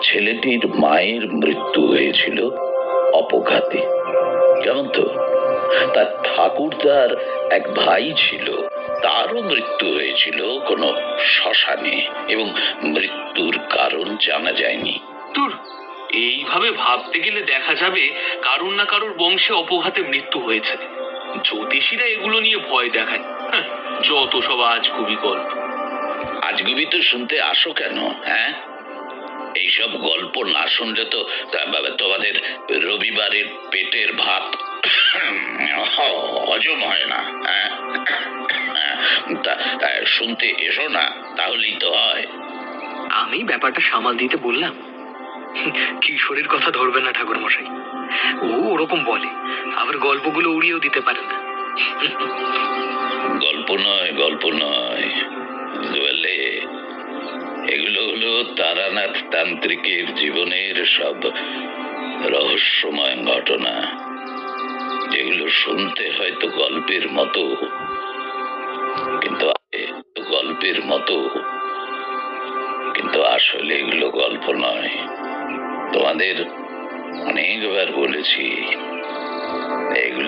ছেলেটির মায়ের মৃত্যু হয়েছিল অপঘাতে, কেমন তো? তার ঠাকুরদার এক ভাই ছিল, তারও মৃত্যু হয়েছিল কোনো শ্মশানে, এবং মৃত্যুর কারণ জানা যায়নি। তোর এইভাবে ভাবতে গেলে দেখা যাবে কারুর না কারুর বংশে অপঘাতে মৃত্যু হয়েছে। জ্যোতিষীরা এগুলো নিয়ে ভয় দেখায়। হ্যাঁ, যত সব আজগুবি গল্প। আজগুবি তো শুনতে আসো কেন? হ্যাঁ, এইসব গল্প না শুনলে তো তোমাদের রবিবারের পেটের ভাত হজম হয় না। হ্যাঁ, শুনতে এসো না, তাহলেই তো হয়। আমি ব্যাপারটা সামাল দিতে বললাম, কিশোরের কথা ধরবে না ঠাকুর মশাই, ও ওরকম বলে, আবার গল্পগুলো উড়িয়েও দিতে পারে না। গল্প নয়, গল্প নয়, বুঝতে পারলে? এগুলো হলো তারানাথ তান্ত্রিকের জীবনের সব রহস্যময় ঘটনা, যেগুলো শুনতে হয়তো গল্পের মতো, কিন্তু কিন্তু আসলে এগুলো গল্প নয়। তোমাদের অনেকবার বলেছি, এগুলো